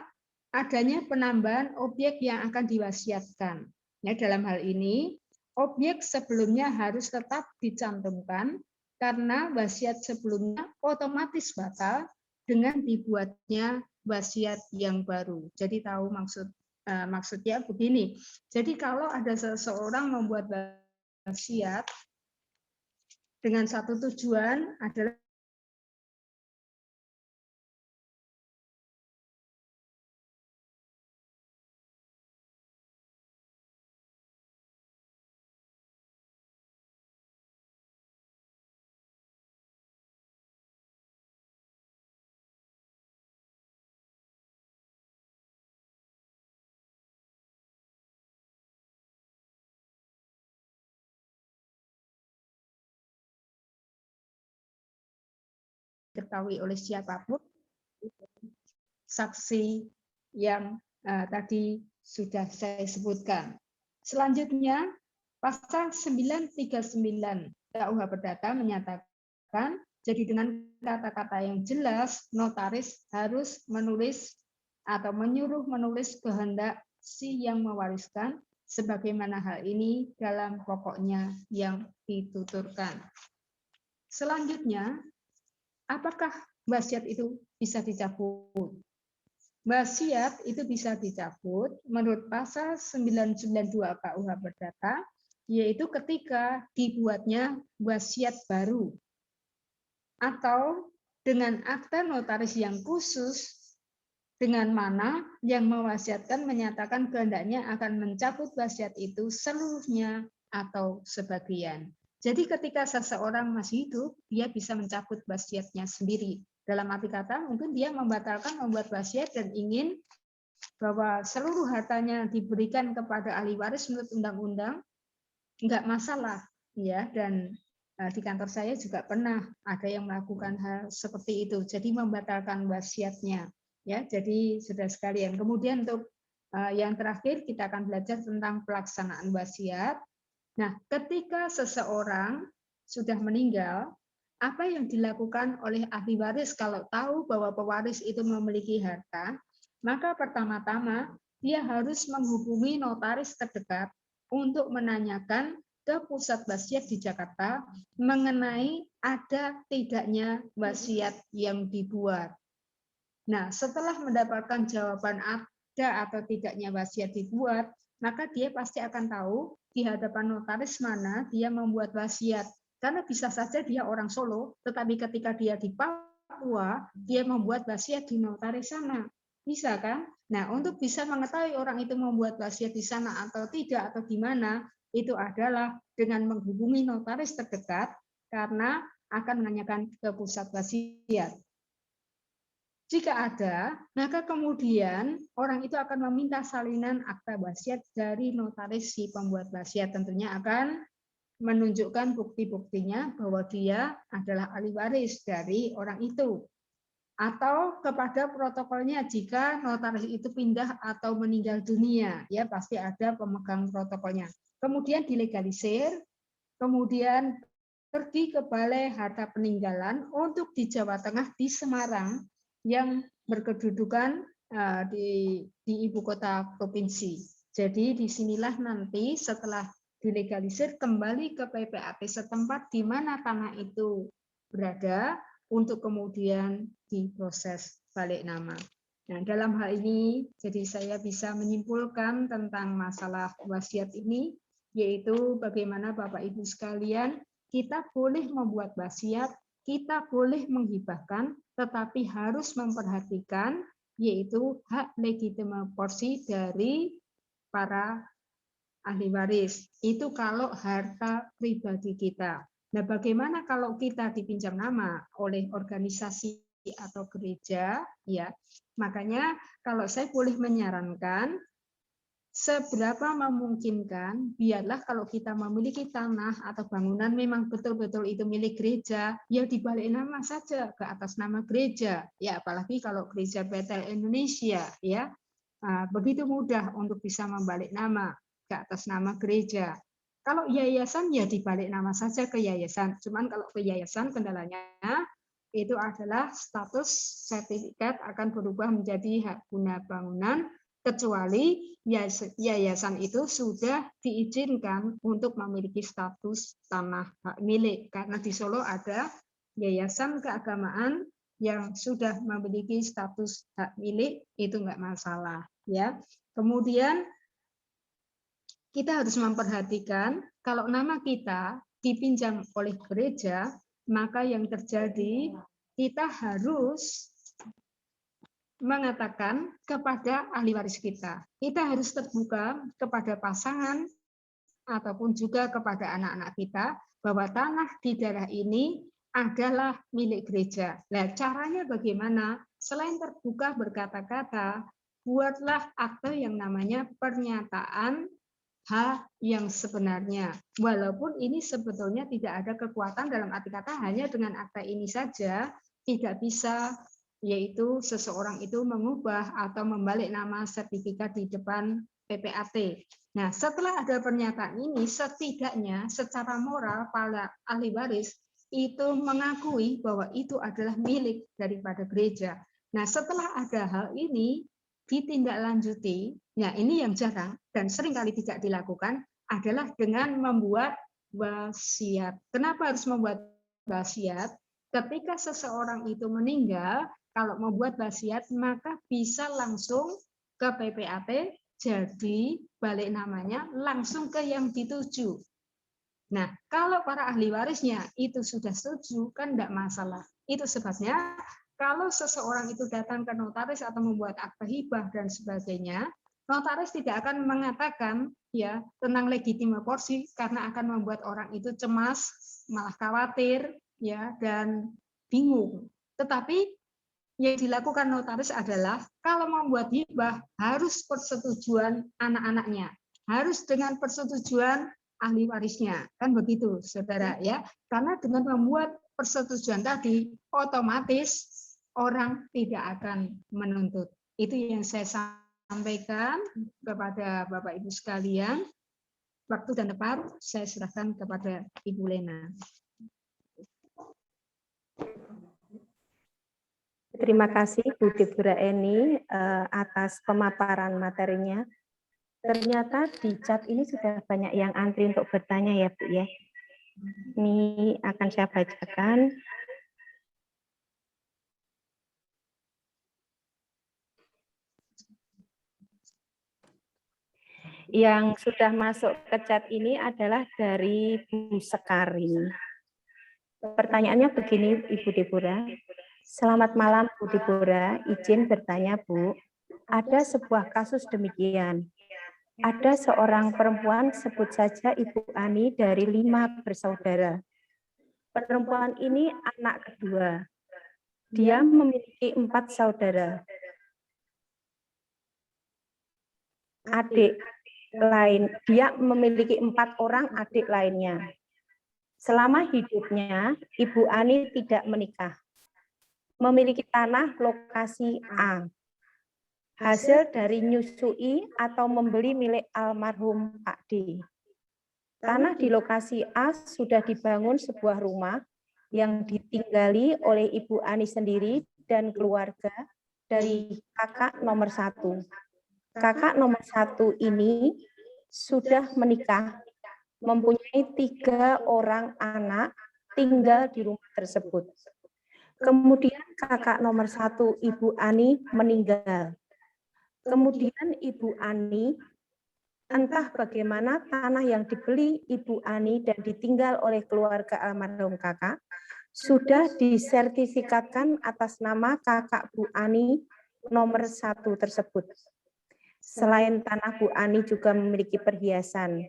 adanya penambahan objek yang akan diwasiatkan. Ya, dalam hal ini objek sebelumnya harus tetap dicantumkan karena wasiat sebelumnya otomatis batal dengan dibuatnya wasiat yang baru. Jadi tahu maksudnya begini. Jadi kalau ada seseorang membuat wasiat dengan satu tujuan adalah diketahui oleh siapapun, saksi yang tadi sudah saya sebutkan. Selanjutnya, pasal 939 KUH Perdata menyatakan, jadi dengan kata-kata yang jelas, notaris harus menulis atau menyuruh menulis kehendak si yang mewariskan, sebagaimana hal ini dalam pokoknya yang dituturkan. Selanjutnya, apakah wasiat itu bisa dicabut? Wasiat itu bisa dicabut menurut pasal 992 KUH Perdata, yaitu ketika dibuatnya wasiat baru atau dengan akta notaris yang khusus, dengan mana yang mewasiatkan menyatakan kehendaknya akan mencabut wasiat itu seluruhnya atau sebagian. Jadi ketika seseorang masih hidup, dia bisa mencabut wasiatnya sendiri. Dalam arti kata, mungkin dia membatalkan membuat wasiat dan ingin bahwa seluruh hartanya diberikan kepada ahli waris menurut undang-undang, enggak masalah, ya. Dan di kantor saya juga pernah ada yang melakukan hal seperti itu. Jadi membatalkan wasiatnya, ya. Jadi sudah sekalian. Kemudian untuk yang terakhir kita akan belajar tentang pelaksanaan wasiat. Nah, ketika seseorang sudah meninggal, apa yang dilakukan oleh ahli waris kalau tahu bahwa pewaris itu memiliki harta? Maka pertama-tama dia harus menghubungi notaris terdekat untuk menanyakan ke pusat wasiat di Jakarta mengenai ada tidaknya wasiat yang dibuat. Nah, setelah mendapatkan jawaban ada atau tidaknya wasiat dibuat, maka dia pasti akan tahu di hadapan notaris mana dia membuat wasiat. Karena bisa saja dia orang Solo, tetapi ketika dia di Papua, dia membuat wasiat di notaris sana. Bisa kan? Nah, untuk bisa mengetahui orang itu membuat wasiat di sana atau tidak, atau di mana, itu adalah dengan menghubungi notaris terdekat, karena akan menanyakan ke pusat wasiat. Jika ada, maka kemudian orang itu akan meminta salinan akta wasiat dari notaris si pembuat wasiat. Tentunya akan menunjukkan bukti-buktinya bahwa dia adalah ahli waris dari orang itu. Atau kepada protokolnya jika notaris itu pindah atau meninggal dunia, ya pasti ada pemegang protokolnya. Kemudian dilegalisir, kemudian pergi ke Balai Harta Peninggalan untuk di Jawa Tengah di Semarang yang berkedudukan di ibu kota provinsi. Jadi disinilah nanti setelah dilegalisir kembali ke PPAT setempat di mana tanah itu berada untuk kemudian diproses balik nama. Nah, dalam hal ini jadi saya bisa menyimpulkan tentang masalah wasiat ini, yaitu bagaimana Bapak Ibu sekalian, kita boleh membuat wasiat, kita boleh menghibahkan, tetapi harus memperhatikan yaitu hak legitimasi porsi dari para ahli waris. Itu kalau harta pribadi kita. Nah, bagaimana kalau kita dipinjam nama oleh organisasi atau gereja, ya? Makanya kalau saya boleh menyarankan, seberapa memungkinkan, biarlah kalau kita memiliki tanah atau bangunan memang betul-betul itu milik gereja, ya dibalik nama saja ke atas nama gereja. Ya, apalagi kalau gereja Bethel Indonesia, ya begitu mudah untuk bisa membalik nama ke atas nama gereja. Kalau yayasan ya dibalik nama saja ke yayasan. Cuman kalau ke yayasan kendalanya itu adalah status sertifikat akan berubah menjadi hak guna bangunan, kecuali yayasan itu sudah diizinkan untuk memiliki status tanah hak milik. Karena di Solo ada yayasan keagamaan yang sudah memiliki status hak milik, itu enggak masalah, ya. Kemudian kita harus memperhatikan kalau nama kita dipinjam oleh gereja, maka yang terjadi kita harus mengatakan kepada ahli waris kita. Kita harus terbuka kepada pasangan ataupun juga kepada anak-anak kita bahwa tanah di daerah ini adalah milik gereja. Nah, caranya bagaimana? Selain terbuka berkata-kata, buatlah akte yang namanya pernyataan hak yang sebenarnya. Walaupun ini sebetulnya tidak ada kekuatan dalam arti kata hanya dengan akte ini saja tidak bisa, yaitu seseorang itu mengubah atau membalik nama sertifikat di depan PPAT. Nah, setelah ada pernyataan ini, setidaknya secara moral para ahli waris itu mengakui bahwa itu adalah milik daripada gereja. Nah, setelah ada hal ini ditindaklanjuti, ya ini yang jarang dan seringkali tidak dilakukan adalah dengan membuat wasiat. Kenapa harus membuat wasiat? Ketika seseorang itu meninggal, kalau membuat wasiat maka bisa langsung ke PPAT, jadi balik namanya langsung ke yang dituju. Nah, kalau para ahli warisnya itu sudah setuju, kan tidak masalah. Itu sebabnya kalau seseorang itu datang ke notaris atau membuat akte hibah dan sebagainya, notaris tidak akan mengatakan ya tentang legitimasi porsi karena akan membuat orang itu cemas, malah khawatir ya dan bingung. Tetapi yang dilakukan notaris adalah kalau membuat hibah harus persetujuan anak-anaknya, harus dengan persetujuan ahli warisnya, kan begitu, saudara ya. Karena dengan membuat persetujuan tadi, otomatis orang tidak akan menuntut. Itu yang saya sampaikan kepada Bapak Ibu sekalian. Waktu dan tempat saya serahkan kepada Ibu Lena. Terima kasih Bu Deborah Eni atas pemaparan materinya. Ternyata di chat ini sudah banyak yang antri untuk bertanya ya Bu ya. Ini akan saya bacakan. Yang sudah masuk ke chat ini adalah dari Bu Sekari. Pertanyaannya begini Ibu Deborah. Selamat malam Bu Deborah, izin bertanya Bu. Ada sebuah kasus demikian. Ada seorang perempuan, sebut saja Ibu Ani, dari 5 bersaudara. Perempuan ini anak kedua. Dia memiliki 4 saudara. Adik lain, dia memiliki 4 orang adik lainnya. Selama hidupnya, Ibu Ani tidak menikah. Memiliki tanah lokasi A. Hasil dari nyusui atau membeli milik almarhum Pak D. Tanah di lokasi A sudah dibangun sebuah rumah yang ditinggali oleh Ibu Ani sendiri dan keluarga dari kakak nomor 1. Kakak nomor 1 ini sudah menikah, mempunyai 3 orang anak tinggal di rumah tersebut. Kemudian kakak nomor 1 Ibu Ani meninggal. Kemudian Ibu Ani, entah bagaimana tanah yang dibeli Ibu Ani dan ditinggal oleh keluarga almarhum kakak, sudah disertifikatkan atas nama kakak Bu Ani nomor 1 tersebut. Selain tanah, Bu Ani juga memiliki perhiasan.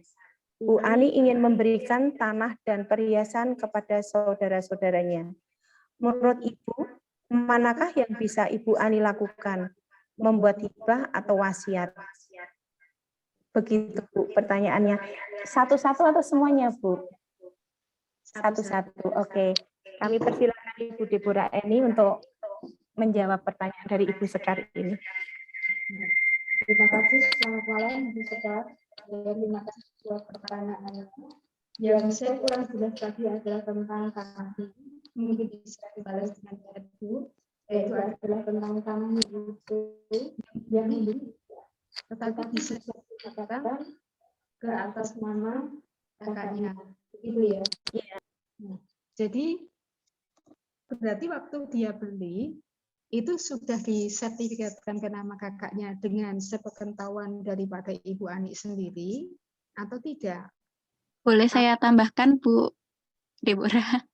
Bu Ani ingin memberikan tanah dan perhiasan kepada saudara-saudaranya. Menurut Ibu, manakah yang bisa Ibu Ani lakukan? Membuat hibah atau wasiat? Begitu, Bu, pertanyaannya. Satu-satu atau semuanya, Bu? Satu-satu, oke. Kami persilakan Ibu Deborah Eni untuk menjawab pertanyaan dari Ibu Sekar ini. Terima kasih, selamat malam Ibu Sekar. Terima kasih buat pertanyaannya. Yang saya kurang jelas tadi adalah tentang tanah. Mungkin bisa dibalas dengan Ibu, yaitu adalah tentang tanah itu yang tetapi bisa dikatakan ke atas nama kakaknya, begitu ya? Nah, jadi berarti waktu dia beli itu sudah disertifikatkan ke nama kakaknya dengan sepengetahuan daripada Ibu Ani sendiri atau tidak? Boleh saya tambahkan, Bu Deborah?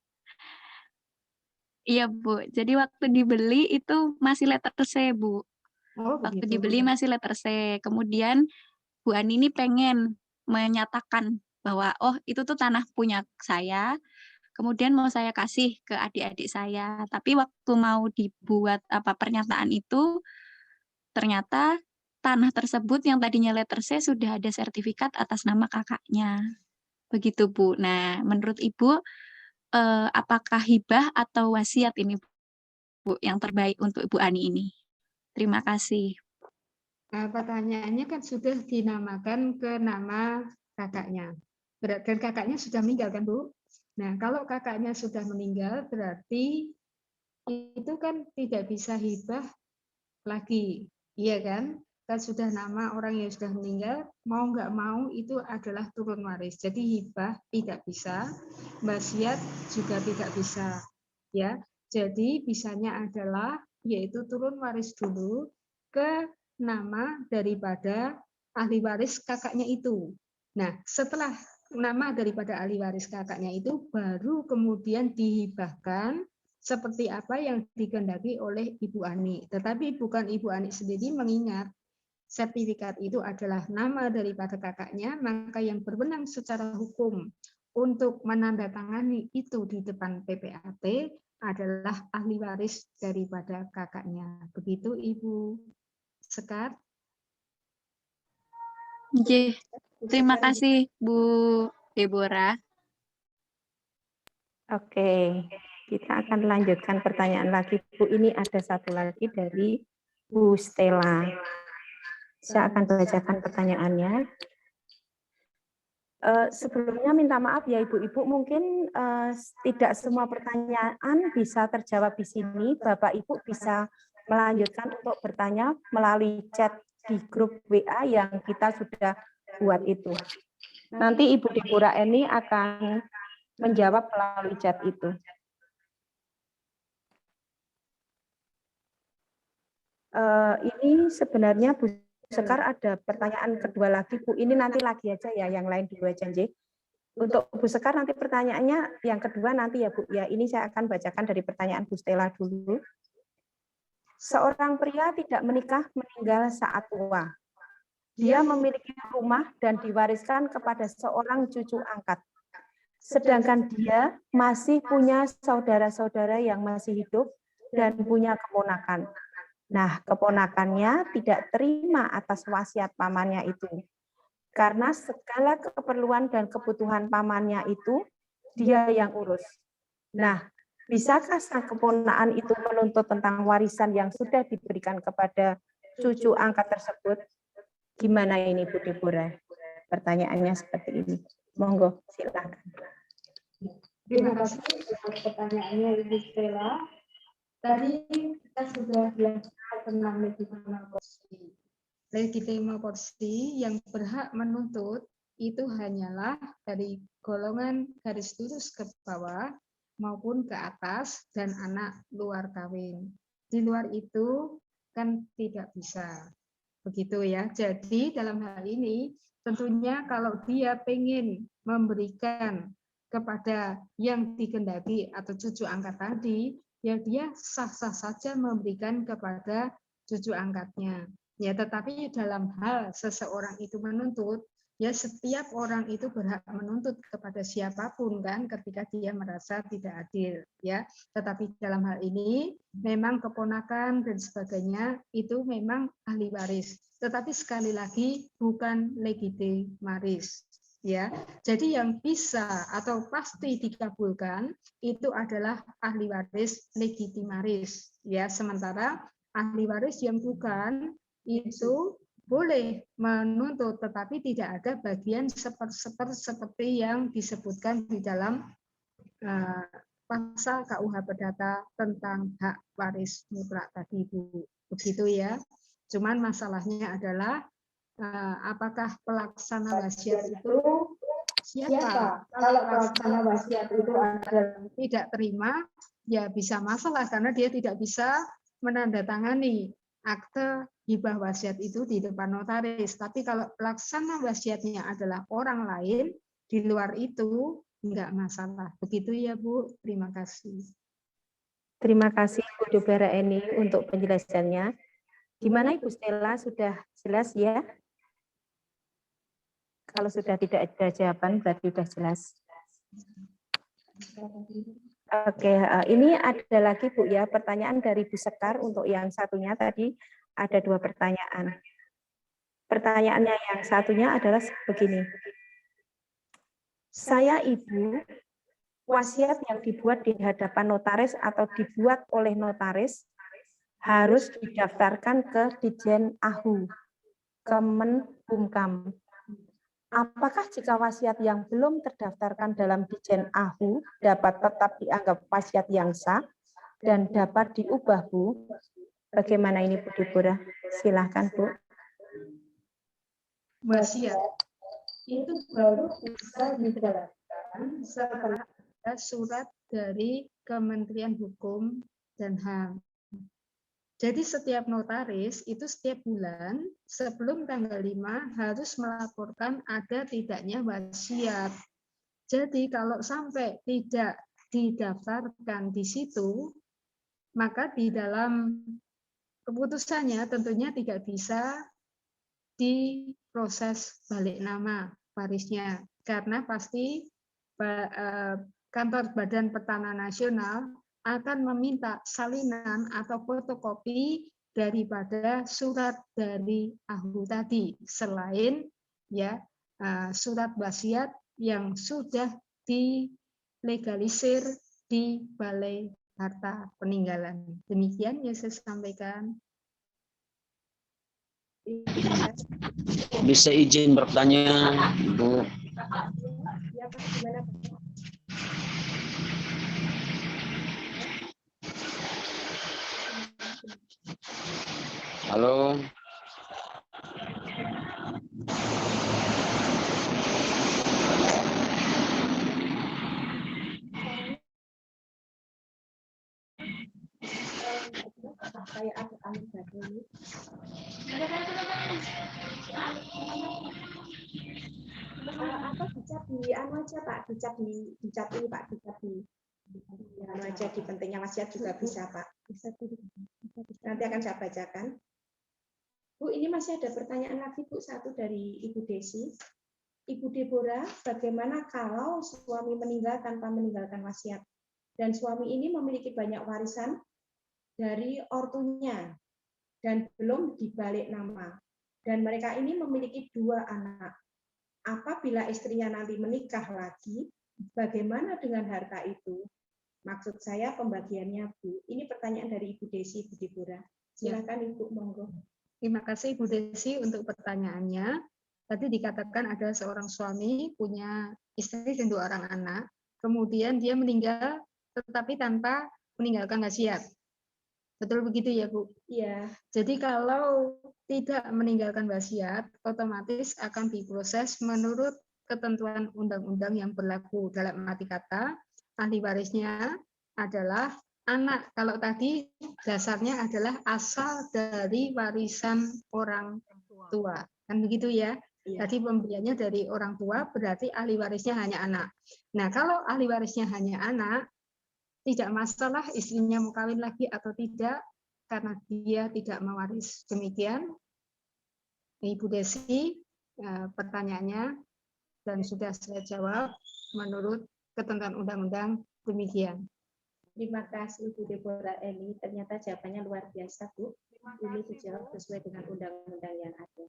Iya, Bu. Jadi waktu dibeli itu masih letter C, Bu. Oh, waktu begitu. dibeli masih letter C. Kemudian Bu Ani ini pengen menyatakan bahwa, oh itu tuh tanah punya saya, kemudian mau saya kasih ke adik-adik saya. Tapi waktu mau dibuat pernyataan itu, ternyata tanah tersebut yang tadinya letter C sudah ada sertifikat atas nama kakaknya. Begitu, Bu. Nah, menurut Ibu, apakah hibah atau wasiat ini, Bu, yang terbaik untuk Ibu Ani ini? Terima kasih. Nah, pertanyaannya kan sudah dinamakan ke nama kakaknya. Dan kakaknya sudah meninggal kan, Bu? Nah, kalau kakaknya sudah meninggal, berarti itu kan tidak bisa hibah lagi. Iya kan? Kan sudah nama orang yang sudah meninggal, mau nggak mau itu adalah turun waris. Jadi hibah tidak bisa, wasiat juga tidak bisa. Ya, jadi bisanya adalah yaitu turun waris dulu ke nama daripada ahli waris kakaknya itu. Nah, setelah nama daripada ahli waris kakaknya itu baru kemudian dihibahkan seperti apa yang dikehendaki oleh Ibu Ani. Tetapi bukan Ibu Ani sendiri, mengingat sertifikat itu adalah nama daripada kakaknya, maka yang berwenang secara hukum untuk menandatangani itu di depan PPAT adalah ahli waris daripada kakaknya. Begitu Ibu Sekar. Terima kasih Bu Deborah. Oke, kita akan lanjutkan pertanyaan lagi, Bu. Ini ada satu lagi dari Bu Stella. Saya akan bacakan pertanyaannya. Sebelumnya minta maaf ya Ibu-Ibu, mungkin tidak semua pertanyaan bisa terjawab di sini. Bapak Ibu bisa melanjutkan untuk bertanya melalui chat di grup WA yang kita sudah buat itu. Nanti Ibu Deborah Eni akan menjawab melalui chat itu. Ini sebenarnya Bu Sekar ada pertanyaan kedua lagi, Bu. Ini nanti lagi aja ya, yang lain dulu aja, Nji. Untuk Bu Sekar nanti pertanyaannya yang kedua nanti ya, Bu. Ya, ini saya akan bacakan dari pertanyaan Bu Stella dulu. Seorang pria tidak menikah meninggal saat tua. Dia memiliki rumah dan diwariskan kepada seorang cucu angkat. Sedangkan dia masih punya saudara-saudara yang masih hidup dan punya keponakan. Nah, keponakannya tidak terima atas wasiat pamannya itu. Karena segala keperluan dan kebutuhan pamannya itu dia yang urus. Nah, bisakah sang keponakan itu menuntut tentang warisan yang sudah diberikan kepada cucu angkat tersebut? Gimana ini Bu Deborah? Pertanyaannya seperti ini. Monggo, silakan. Terima kasih atas pertanyaannya Ibu Stella. Tadi kita sudah belajar tentang legitima porsi. Legitima porsi yang berhak menuntut itu hanyalah dari golongan garis lurus ke bawah maupun ke atas dan anak luar kawin. Di luar itu kan tidak bisa. Begitu ya. Jadi dalam hal ini tentunya kalau dia pengen memberikan kepada yang dikehendaki atau cucu angkat tadi, ya dia sah-sah saja memberikan kepada cucu angkatnya. Ya, tetapi dalam hal seseorang itu menuntut, ya setiap orang itu berhak menuntut kepada siapapun kan ketika dia merasa tidak adil, ya. Tetapi dalam hal ini memang keponakan dan sebagainya itu memang ahli waris. Tetapi sekali lagi bukan legitimaris. Ya, jadi yang bisa atau pasti dikabulkan itu adalah ahli waris legitimaris. Ya, sementara ahli waris yang bukan itu boleh menuntut, tetapi tidak ada bagian seperti yang disebutkan di dalam pasal KUH Perdata tentang hak waris mutlak tadi, Bu. Begitu ya. Cuman masalahnya adalah apakah pelaksana wasiat itu siapa? Kalau pelaksana wasiat itu adalah tidak terima, ya bisa masalah karena dia tidak bisa menandatangani akte hibah wasiat itu di depan notaris. Tapi kalau pelaksana wasiatnya adalah orang lain di luar itu, enggak masalah. Begitu ya Bu. Terima kasih. Terima kasih Bu Deborah Eni untuk penjelasannya. Gimana Ibu Stella, sudah jelas ya? Kalau sudah tidak ada jawaban berarti sudah jelas. Oke, ini ada lagi Bu ya, pertanyaan dari Bu Sekar untuk yang satunya tadi ada 2 pertanyaan. Pertanyaannya yang satunya adalah begini. Saya Ibu, wasiat yang dibuat di hadapan notaris atau dibuat oleh notaris harus didaftarkan ke Ditjen AHU, Kemenkumham. Apakah jika wasiat yang belum terdaftarkan dalam Ditjen AHU dapat tetap dianggap wasiat yang sah dan dapat diubah, Bu? Bagaimana ini, Bu Deborah? Silahkan, Bu. Wasiat itu baru bisa didaftarkan setelah ada surat dari Kementerian Hukum dan HAM. Jadi setiap notaris itu setiap bulan sebelum tanggal 5 harus melaporkan ada tidaknya wasiat. Jadi kalau sampai tidak didaftarkan di situ, maka di dalam keputusannya tentunya tidak bisa diproses balik nama warisnya. Karena pasti kantor Badan Pertanahan Nasional akan meminta salinan atau fotokopi daripada surat dari AHU tadi, selain ya surat wasiat yang sudah dilegalisir di Balai Harta Peninggalan. Demikian yang saya sampaikan. Bisa izin bertanya, Bu? Ya, Pak, gimana, Pak? Halo. Kayak ada angin badai. Apa dicat di anu aja Pak, dicat ini Pak, dicat di anu aja di pentingnya wasiat juga bisa Pak. Bisa. Nanti akan saya bacakan. Bu, ini masih ada pertanyaan lagi Bu, satu dari Ibu Desi. Ibu Deborah, bagaimana kalau suami meninggal tanpa meninggalkan wasiat dan suami ini memiliki banyak warisan dari ortunya dan belum dibalik nama. Dan mereka ini memiliki 2 anak. Apabila istrinya nanti menikah lagi, bagaimana dengan harta itu? Maksud saya pembagiannya, Bu. Ini pertanyaan dari Ibu Desi Budipura. Silakan Ibu, monggo. Terima kasih Ibu Desi untuk pertanyaannya. Tadi dikatakan ada seorang suami punya istri dan 2 orang anak, kemudian dia meninggal tetapi tanpa meninggalkan wasiat. Betul begitu ya, Bu? Iya. Jadi kalau tidak meninggalkan wasiat, otomatis akan diproses menurut ketentuan undang-undang yang berlaku. Dalam arti kata, ahli warisnya adalah anak. Kalau tadi dasarnya adalah asal dari warisan orang tua. Kan begitu ya? Tadi pemberiannya dari orang tua, berarti ahli warisnya hanya anak. Nah, kalau ahli warisnya hanya anak, tidak masalah istrinya mau kawin lagi atau tidak, karena dia tidak mewaris. Demikian, Ibu Desi, pertanyaannya, dan sudah saya jawab menurut ketentuan undang-undang demikian. Terima kasih Bu Deborah Eli. Ternyata jawabannya luar biasa, Bu. Ini dijawab sesuai dengan undang-undang yang ada.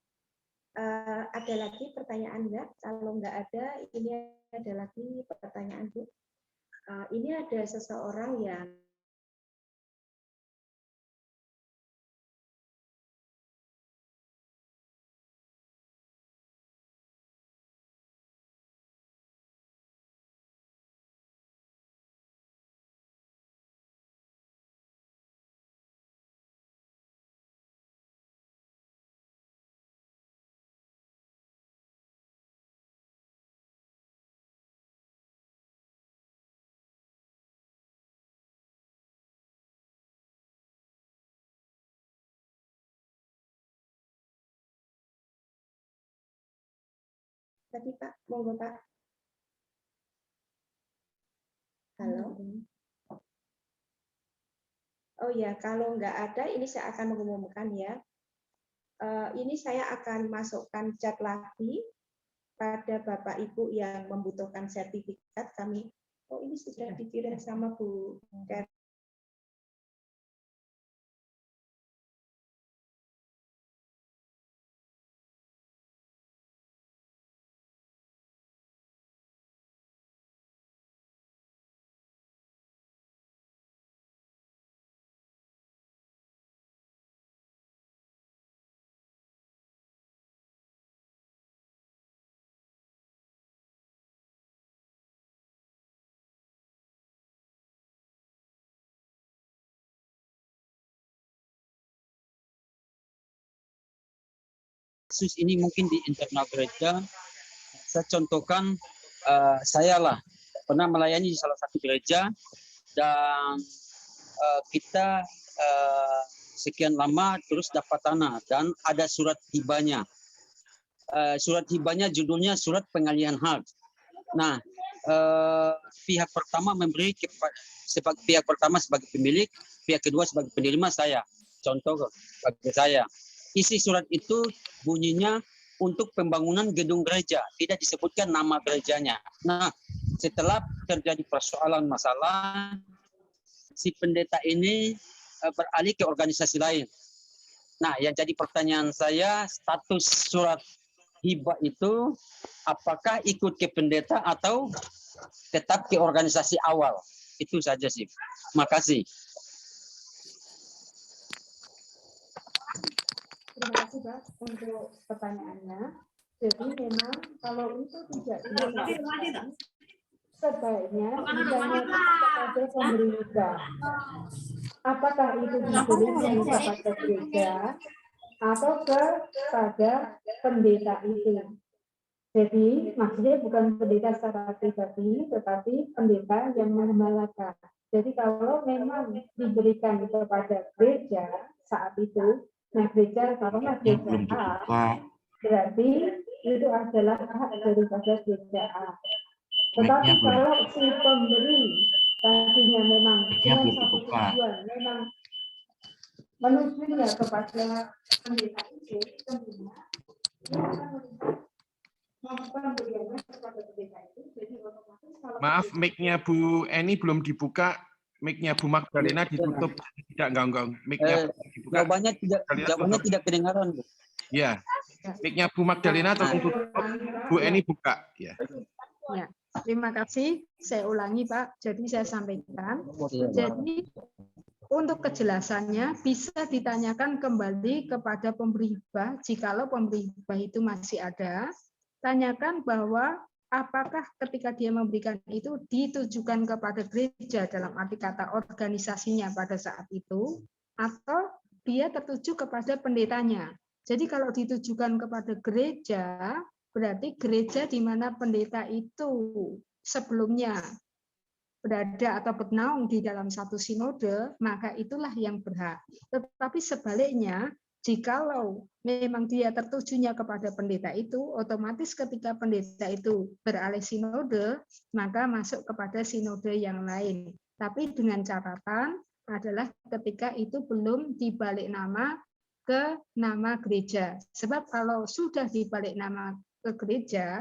Ada lagi pertanyaan enggak? Kalau enggak ada, ini ada lagi pertanyaan, Bu. Ini ada seseorang yang tadi Pak, monggo Pak. Halo. Oh ya, kalau nggak ada, ini saya akan mengumumkan ya. Ini saya akan masukkan chat lagi pada Bapak Ibu yang membutuhkan sertifikat. Kami, oh ini sudah dikirim sama Bu Karen. Kasus ini mungkin di internal gereja. Saya contohkan, saya lah pernah melayani di salah satu gereja dan kita sekian lama terus dapat tanah dan ada surat hibahnya. Surat hibahnya judulnya surat pengalihan hak. Nah, pihak pertama memberi pihak pertama sebagai pemilik, pihak kedua sebagai penerima saya. Contoh bagi saya. Isi surat itu bunyinya untuk pembangunan gedung gereja, tidak disebutkan nama gerejanya. Nah, setelah terjadi persoalan masalah, si pendeta ini beralih ke organisasi lain. Nah, yang jadi pertanyaan saya, status surat hibah itu apakah ikut ke pendeta atau tetap ke organisasi awal? Itu saja sih. Makasih. Terima kasih Pak untuk pertanyaannya. Jadi memang kalau itu tidak dilakukan, sebaiknya ditanyakan kepada pemberi hibah. Apakah itu diberikan kepada gereja atau kepada pendeta itu? Jadi maksudnya bukan pendeta secara pribadi, tetapi pendeta yang mengembalakan. Jadi kalau memang diberikan kepada gereja saat itu, nah gereja karena gereja A, berarti itu adalah hak daripada gereja A. Tetapi kalau si pemberi tadinya memang dengan satu tujuan, memang menujunya kepada pendeta itu, tentunya Maaf, mic-nya Bu Eni belum dibuka. Mic-nya Bu Magdalena ditutup, tidak ganggu. Mic-nya jawabannya tidak kedengaran, Bu. Ya, mic-nya Bu Magdalena tolong tutup, Bu Eni buka. Ya. Ya, terima kasih. Saya ulangi, Pak. Jadi saya sampaikan. Jadi untuk kejelasannya bisa ditanyakan kembali kepada pemberi hibah. Jikalau pemberi hibah itu masih ada, tanyakan bahwa apakah ketika dia memberikan itu ditujukan kepada gereja dalam arti kata organisasinya pada saat itu, atau dia tertuju kepada pendetanya. Jadi kalau ditujukan kepada gereja, berarti gereja di mana pendeta itu sebelumnya berada atau bernaung di dalam satu sinode, maka itulah yang berhak. Tetapi sebaliknya, jikalau memang dia tertujunya kepada pendeta itu, otomatis ketika pendeta itu beralih sinode, maka masuk kepada sinode yang lain. Tapi dengan catatan adalah ketika itu belum dibalik nama ke nama gereja. Sebab kalau sudah dibalik nama ke gereja,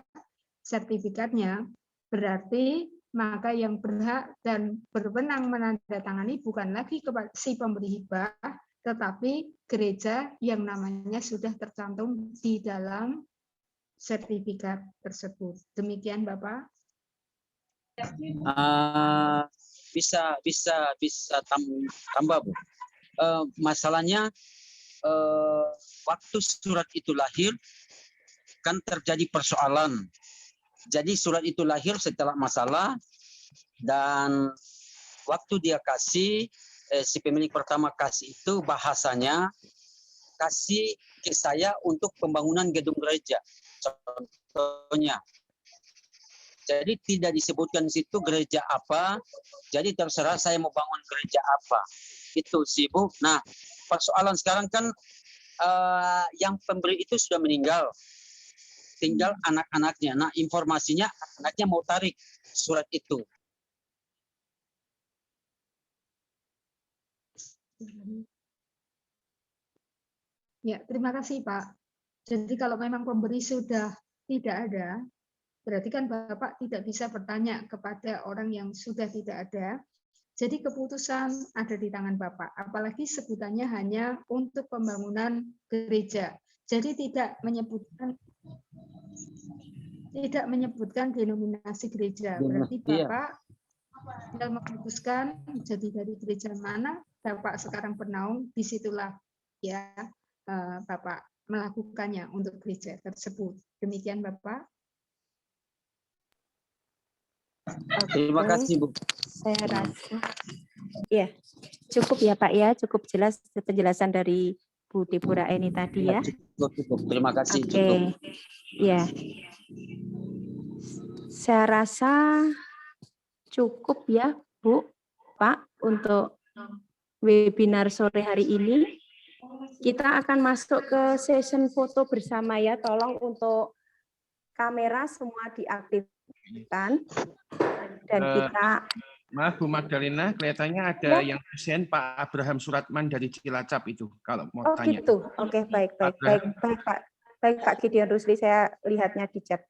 sertifikatnya, berarti maka yang berhak dan berwenang menandatangani bukan lagi si pemberi hibah, tetapi gereja yang namanya sudah tercantum di dalam sertifikat tersebut. Demikian, Bapak. Bisa tambah, Bu. Masalahnya waktu surat itu lahir kan terjadi persoalan. Jadi surat itu lahir setelah masalah, dan waktu dia kasih, si pemilik pertama kasih itu bahasanya kasih ke saya untuk pembangunan gedung gereja, contohnya. Jadi tidak disebutkan di situ gereja apa, jadi terserah saya mau bangun gereja apa. Itu sih, Bu. Nah, persoalan sekarang kan yang pemberi itu sudah meninggal. Tinggal anak-anaknya. Nah, informasinya anaknya mau tarik surat itu. Ya, terima kasih, Pak. Jadi kalau memang pemberi sudah tidak ada, berarti kan Bapak tidak bisa bertanya kepada orang yang sudah tidak ada. Jadi keputusan ada di tangan Bapak, apalagi sebutannya hanya untuk pembangunan gereja. Jadi tidak menyebutkan denominasi gereja. Berarti Bapak tinggal memutuskan jadi dari gereja mana Bapak sekarang bernaung, disitulah ya Bapak melakukannya untuk gereja tersebut. Demikian Bapak. Terima kasih, Bu. Saya rasa ya cukup ya Pak ya, cukup jelas penjelasan dari Bu Deborah Eni tadi ya. Cukup. Terima kasih. Oke. Ya. Saya rasa cukup ya Bu, Pak, untuk webinar sore hari ini. Kita akan masuk ke session foto bersama ya. Tolong untuk kamera semua diaktifkan. Dan kita Maaf Bu Magdalena, kelihatannya ada yang present Pak Abraham Suratman dari Cilacap itu kalau mau tanya. Oh gitu. Oke, baik Pak. Baik Pak Gideon Rusli, saya lihatnya di chat.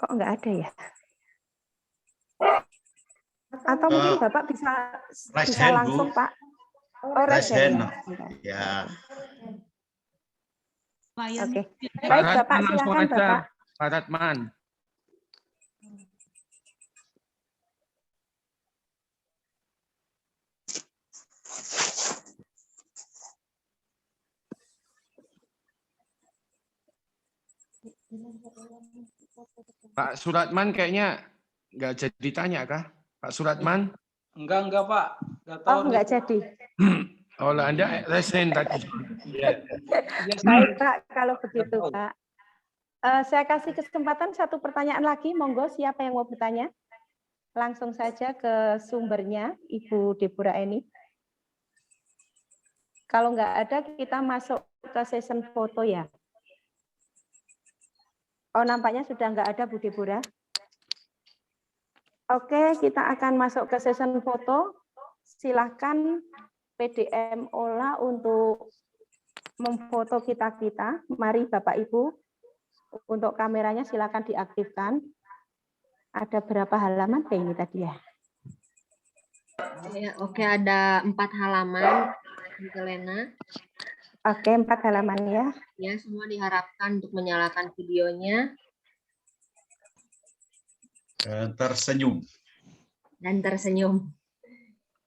Kok nggak ada ya? Atau mungkin Bapak bisa langsung, Bu. Pak. Oh, raise hand. Ya. Oke. Baik, Bapak silakan Bapak. Pak Ratman. Pak Suratman kayaknya nggak jadi tanya kah? Pak Suratman? Enggak Pak. Nggak jadi. Oh, Anda resen tadi. Baik Pak, kalau begitu Pak. Saya kasih kesempatan satu pertanyaan lagi. Monggo, siapa yang mau bertanya? Langsung saja ke sumbernya, Ibu Deborah Eni. Kalau nggak ada, kita masuk ke session foto ya. Oh, nampaknya sudah nggak ada Bu Deborah. Oke, kita akan masuk ke session foto. Silahkan PDM Ola untuk memfoto kita. Mari Bapak Ibu, untuk kameranya silakan diaktifkan. Ada berapa halaman ini tadi ya? Ya, oke, ada 4 halaman, Tante Lena. Oke, 4 halaman ya. Ya, semua diharapkan untuk menyalakan videonya. Tersenyum. Dan tersenyum.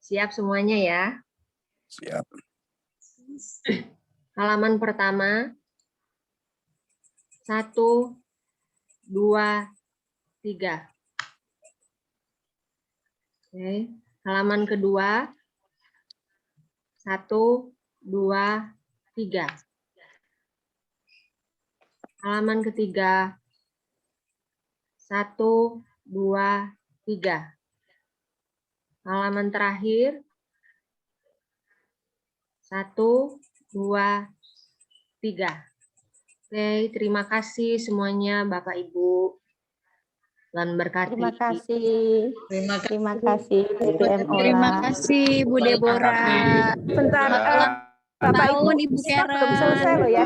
Siap semuanya ya? Siap. Halaman pertama. 1, 2, 3. Oke. Halaman kedua. 1, 2, 3. Halaman ketiga. 1, 2, 3. Halaman terakhir. 1, 2, 3. Oke, terima kasih semuanya Bapak Ibu. Tuhan berkati. Terima kasih. Terima kasih BBM Ola. Terima kasih Bu Deborah. Bentar, Bapak Ibu, Ibu kita belum Karen. selesai loh ya.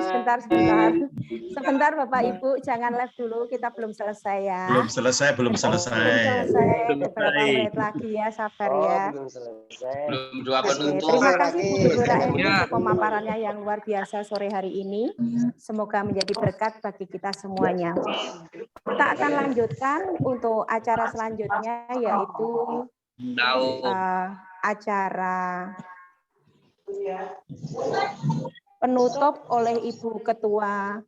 Sebentar Bapak Ibu, jangan live dulu, kita belum selesai ya. Belum selesai. Belum selesai. Beberapa menit lagi ya, sabar ya. Belum selesai. Belum doa Oke, penutup. terima kasih Bu Deborah Eni Ya. untuk pemaparannya yang luar biasa sore hari ini. Semoga menjadi berkat bagi kita semuanya. Kita akan lanjutkan untuk acara selanjutnya, yaitu acara penutup oleh Ibu Ketua.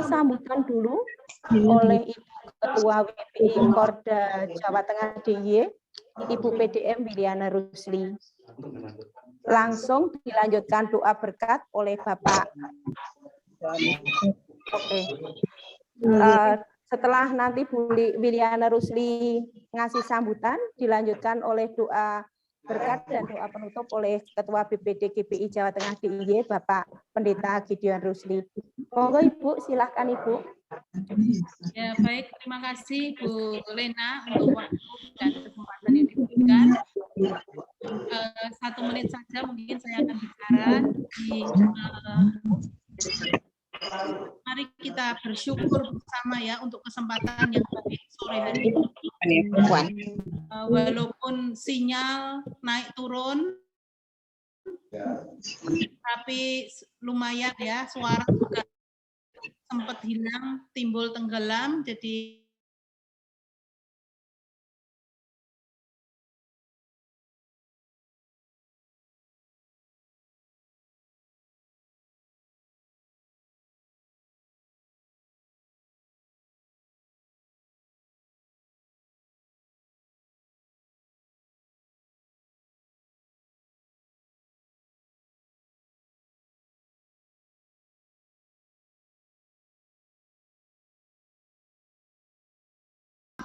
Sambutan dulu oleh Ibu Ketua WPI Korda Jawa Tengah DIY, Ibu PDM Wiliana Rusli. Langsung dilanjutkan doa berkat oleh Bapak. Oke. Setelah nanti Bu Wiliana Rusli ngasih sambutan, dilanjutkan oleh doa berkat dan doa penutup oleh Ketua BPD GPI Jawa Tengah DIY, Bapak Pendeta Gideon Rusli. Monggo Ibu, silahkan Ibu. Ya, baik, terima kasih Bu Lena untuk waktu dan kesempatan yang diberikan. 1 menit saja mungkin saya akan bicara mari kita bersyukur bersama ya untuk kesempatan yang baik sore hari ini. Walaupun sinyal naik turun, tapi lumayan ya, suara juga sempat hilang, timbul tenggelam, jadi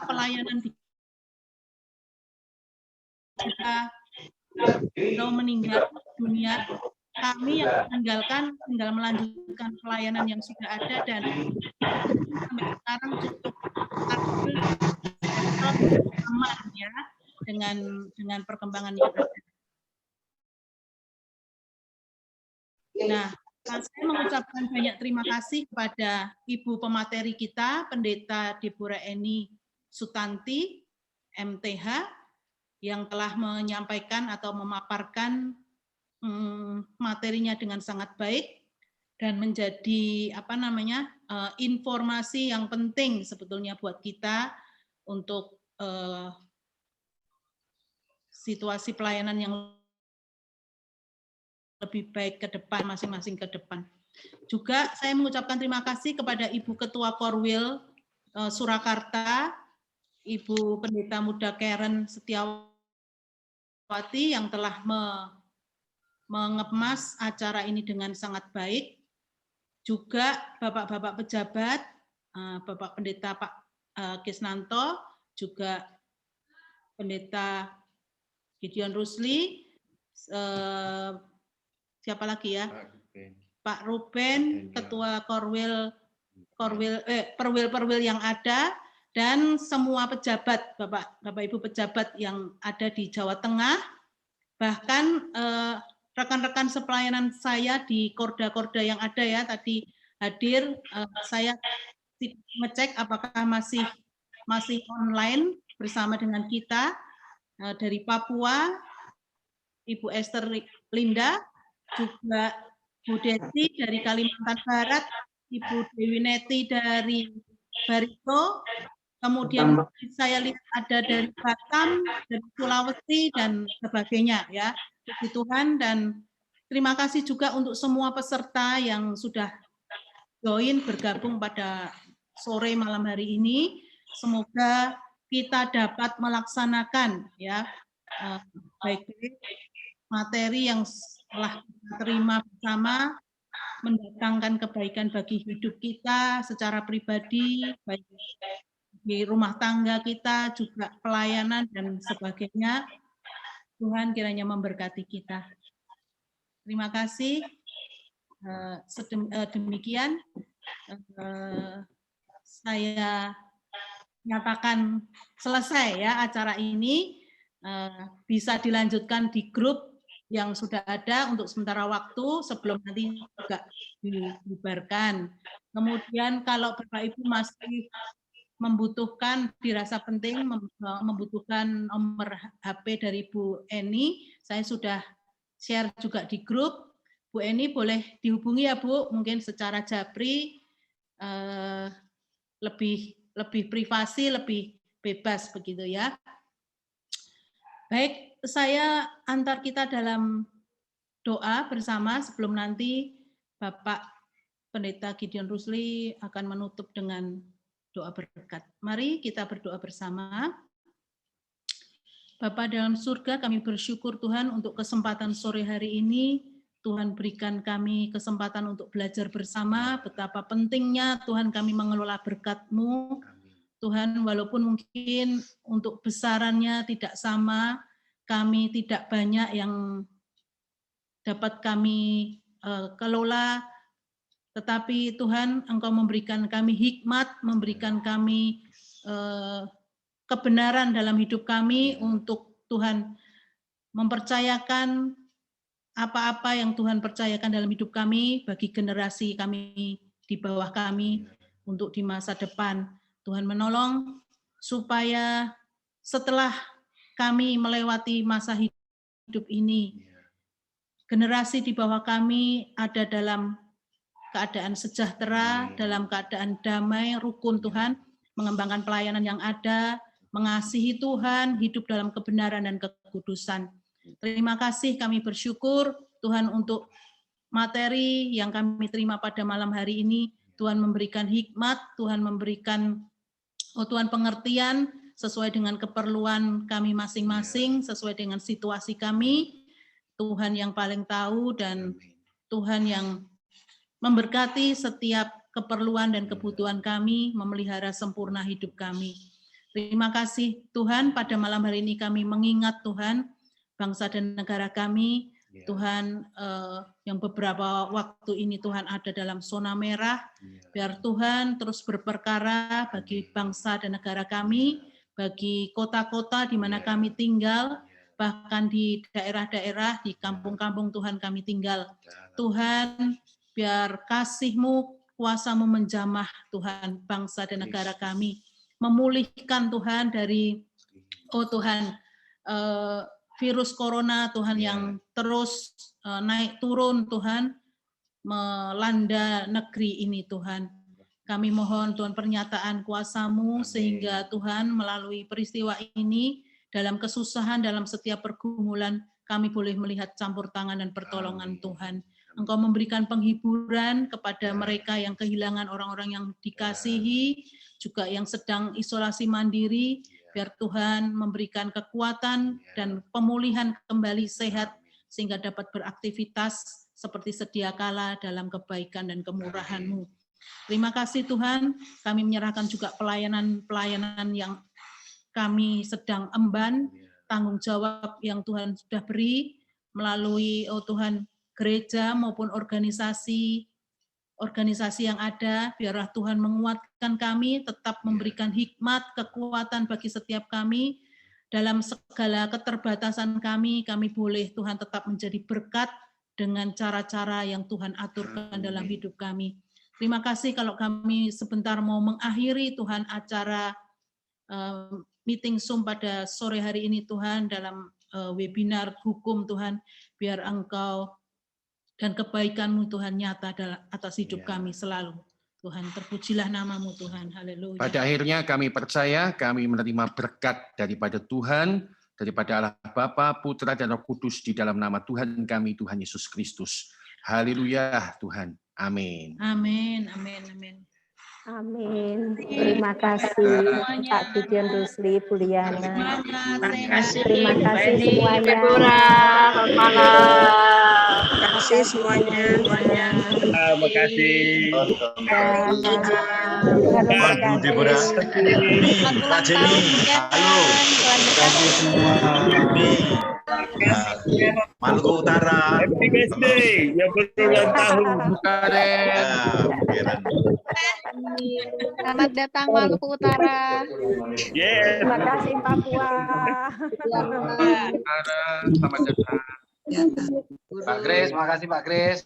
pelayanan di kita mau meninggal dunia, kami yang meninggalkan tinggal melanjutkan pelayanan yang sudah ada dan sampai sekarang cukup aman ya dengan perkembangan yang ada. Nah, saya mengucapkan banyak terima kasih kepada Ibu pemateri kita, Pendeta Deborah Eni Sutanti, MTH, yang telah menyampaikan atau memaparkan materinya dengan sangat baik dan menjadi informasi yang penting sebetulnya buat kita untuk situasi pelayanan yang lebih baik ke depan, masing-masing ke depan. Juga saya mengucapkan terima kasih kepada Ibu Ketua Korwil Surakarta, Ibu Pendeta Muda Karen Setiawati yang telah mengemas acara ini dengan sangat baik. Juga Bapak-Bapak pejabat, Bapak Pendeta Pak Kisnanto, juga Pendeta Gideon Rusli, siapa lagi ya? Pak Ruben, Ketua Perwil yang ada, dan semua pejabat, Bapak Ibu pejabat yang ada di Jawa Tengah, bahkan rekan-rekan sepelayanan saya di korda-korda yang ada ya tadi hadir, saya ngecek apakah masih masih online bersama dengan kita dari Papua, Ibu Esther Linda, juga Bu Desi dari Kalimantan Barat, Ibu Dewi Neti dari Barito, kemudian saya lihat ada dari Batam, dari Sulawesi, dan sebagainya ya. Puji Tuhan, dan terima kasih juga untuk semua peserta yang sudah join bergabung pada sore malam hari ini. Semoga kita dapat melaksanakan ya baik-baik materi yang telah kita terima bersama, mendatangkan kebaikan bagi hidup kita secara pribadi, baik di rumah tangga kita, juga pelayanan dan sebagainya. Tuhan kiranya memberkati kita. Terima kasih. Demikian saya nyatakan selesai ya acara ini. Bisa dilanjutkan di grup yang sudah ada untuk sementara waktu sebelum nanti juga dibubarkan. Kemudian kalau Bapak Ibu masih membutuhkan, dirasa penting membutuhkan nomor HP dari Bu Eni, saya sudah share juga di grup. Bu Eni boleh dihubungi ya Bu, mungkin secara japri, lebih privasi, lebih bebas begitu ya. Baik, saya antar kita dalam doa bersama sebelum nanti Bapak Pendeta Gideon Rusli akan menutup dengan doa berkat. Mari kita berdoa bersama. Bapa dalam surga, kami bersyukur Tuhan untuk kesempatan sore hari ini. Tuhan berikan kami kesempatan untuk belajar bersama betapa pentingnya Tuhan kami mengelola berkat-Mu. Tuhan, walaupun mungkin untuk besarannya tidak sama, kami tidak banyak yang dapat kami kelola, tetapi Tuhan, Engkau memberikan kami hikmat, memberikan kami kebenaran dalam hidup kami untuk Tuhan mempercayakan apa-apa yang Tuhan percayakan dalam hidup kami bagi generasi kami di bawah kami untuk di masa depan. Tuhan menolong supaya setelah kami melewati masa hidup ini, generasi di bawah kami ada dalam keadaan sejahtera, dalam keadaan damai, rukun Tuhan, mengembangkan pelayanan yang ada, mengasihi Tuhan, hidup dalam kebenaran dan kekudusan. Terima kasih, kami bersyukur Tuhan untuk materi yang kami terima pada malam hari ini. Tuhan memberikan hikmat, Tuhan memberikan Tuhan pengertian sesuai dengan keperluan kami masing-masing, sesuai dengan situasi kami. Tuhan yang paling tahu dan Tuhan yang memberkati setiap keperluan dan kebutuhan kami, memelihara sempurna hidup kami. Terima kasih Tuhan, pada malam hari ini kami mengingat Tuhan, bangsa dan negara kami, Tuhan yang beberapa waktu ini Tuhan ada dalam zona merah, biar Tuhan terus berperkara bagi bangsa dan negara kami, bagi kota-kota di mana kami tinggal, bahkan di daerah-daerah, di kampung-kampung Tuhan kami tinggal. Tuhan, biar kasih-Mu, kuasa-Mu menjamah Tuhan bangsa dan negara kami, memulihkan Tuhan dari Tuhan virus corona Tuhan yang terus naik turun Tuhan, melanda negeri ini Tuhan. Kami mohon Tuhan pernyataan kuasa-Mu sehingga Tuhan melalui peristiwa ini dalam kesusahan, dalam setiap pergumulan kami boleh melihat campur tangan dan pertolongan Tuhan. Engkau memberikan penghiburan kepada mereka yang kehilangan orang-orang yang dikasihi, juga yang sedang isolasi mandiri, biar Tuhan memberikan kekuatan dan pemulihan kembali sehat sehingga dapat beraktivitas seperti sedia kala dalam kebaikan dan kemurahan-Mu. Terima kasih Tuhan, kami menyerahkan juga pelayanan-pelayanan yang kami sedang emban, tanggung jawab yang Tuhan sudah beri melalui Tuhan gereja maupun organisasi yang ada, biarlah Tuhan menguatkan kami, tetap memberikan hikmat, kekuatan bagi setiap kami, dalam segala keterbatasan kami boleh Tuhan tetap menjadi berkat dengan cara-cara yang Tuhan aturkan dalam hidup kami. Terima kasih kalau kami sebentar mau mengakhiri Tuhan acara meeting Zoom pada sore hari ini Tuhan, dalam webinar hukum Tuhan, biar Engkau dan kebaikan-Mu Tuhan nyata atas hidup kami selalu. Tuhan, terpujilah nama-Mu Tuhan. Haleluya. Pada akhirnya kami percaya kami menerima berkat daripada Tuhan, daripada Allah Bapa, Putra, dan Roh Kudus di dalam nama Tuhan kami, Tuhan Yesus Kristus. Haleluya Tuhan. Amin. Amin, amin, amin. Amin. Terima kasih Pak Gideon Rusli, Bu Liana. Terima kasih semuanya. Selamat malam. Terima kasih semuanya. Terima kasih. Pak Deborah, Pak Jemi, halo. Terima kasih semua. Maluku Utara. Happy birthday, yang berulang tahun. Selamat datang Maluku Utara. Yes. Terima kasih Papua. Selamat datang. Pak Kris, makasih Pak Kris.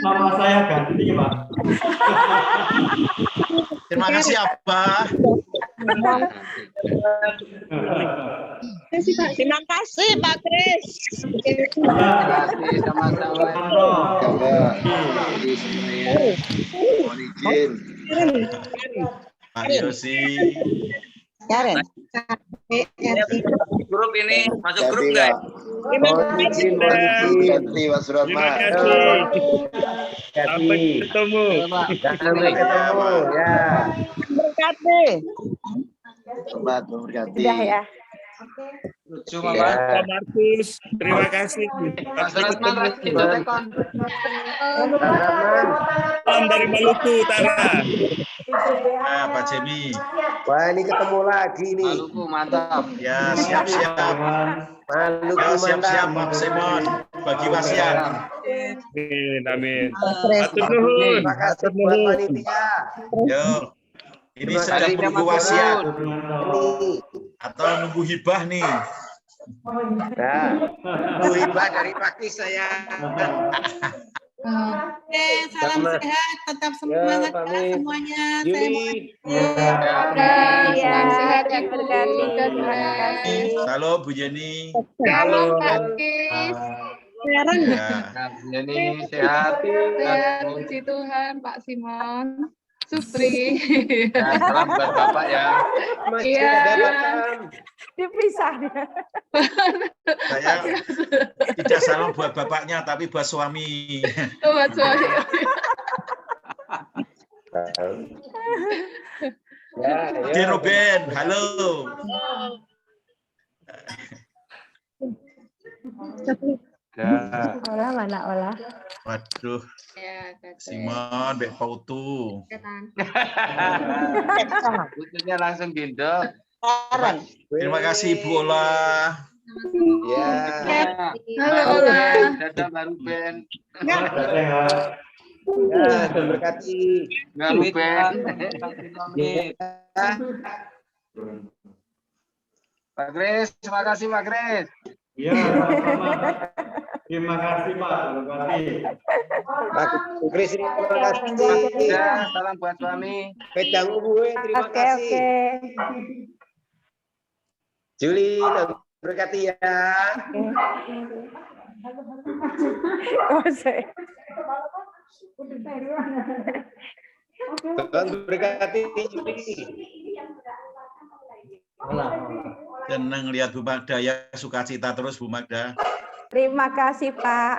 Nama saya ganti, Pak. Terima kasih Abah. Terima kasih Pak Kris. Terima kasih sama-sama. Mohon izin. Pak Yosi. Karen. Grup ini masuk grup nggak? Mohon izin, Mas Suratman. Sampai ketemu. Sampai ketemu. Ya. Berkati. Sobat memberkati. Sudah ya. Lucu Pak Markus, terima kasih. Mas Suratman, Salam dari Maluku Utara. Nah, Pak Jemi. Wah, ini ketemu lagi nih. Maluku mantap. Ya, siap-siap. Maluku Ya, siap-siap mantap. Pak Simon bagi wasiat. Amin, amin. Atur nuhun. Terima kasih buat panitia. Yo. Ini sedang menunggu wasiat atau nunggu hibah nih. Nah, nunggu hibah dari pagi saya. Oke, salam sehat, tetap semangat ya semuanya. Salam sehat yang berkati. Terima kasih. Halo Bu Jenny. Halo Pak Kris. Sekarang Jenny sehat. Puji Tuhan Pak Simon. Sustri. Ya, salam buat Bapak ya. Iya. Dipisah dia. Saya tidak salam buat bapaknya, tapi buat suami. Buat suami. Di Ruben, halo. Olah mana olah? Waduh, Ya, Simon, Bek Pautu. Butuhnya langsung gendong. Terima kasih Ibu Ola. Ya. Halo Ola. Dadah Mbak Ruben. Ya, Berkati. Mbak Ruben. Pak Kris, terima kasih Pak Kris. Ya, sama-sama. Terima kasih Pak. Terima kasih. Pak Kris, terima kasih. Ya, salam buat suami. Pedang gue, terima kasih. Juli, berkati ya. Tuhan berkati Juli. Senang lihat Bu Magda ya, sukacita terus Bu Magda. Terima kasih Pak.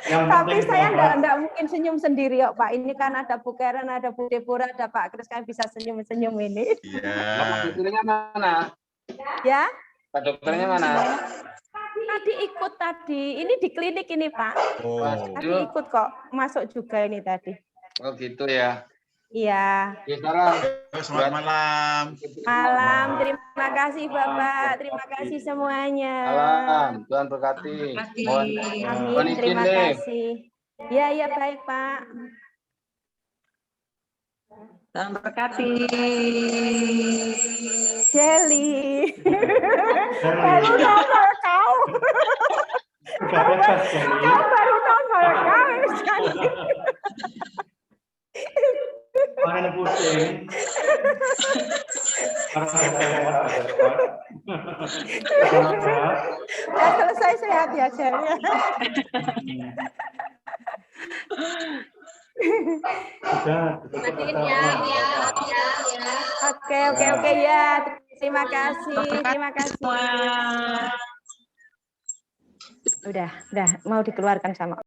Tapi saya enggak mungkin senyum sendiri ya Pak. Ini kan ada Bu Karen, ada Bu Deborah, ada Pak Kris, kan bisa senyum-senyum ini. Iya. Pak dokternya mana? Ya? Pak dokternya mana? Tadi ikut tadi. Ini di klinik ini Pak. Oh. Tadi ikut kok. Masuk juga ini tadi. Oh gitu ya. Iya. Selamat malam. Malam. Terima kasih Bapak. Terima kasih semuanya. Malam. Tuhan berkati. Amin. Terima kasih. Ya, ya baik Pak. Tuhan berkati. Jelly. Baru nongol kau. Kau baru nongol kau. Jangan pusing. Udah selesai sehat ya, Jerry. Oke ya. Terima kasih. Udah mau dikeluarkan sama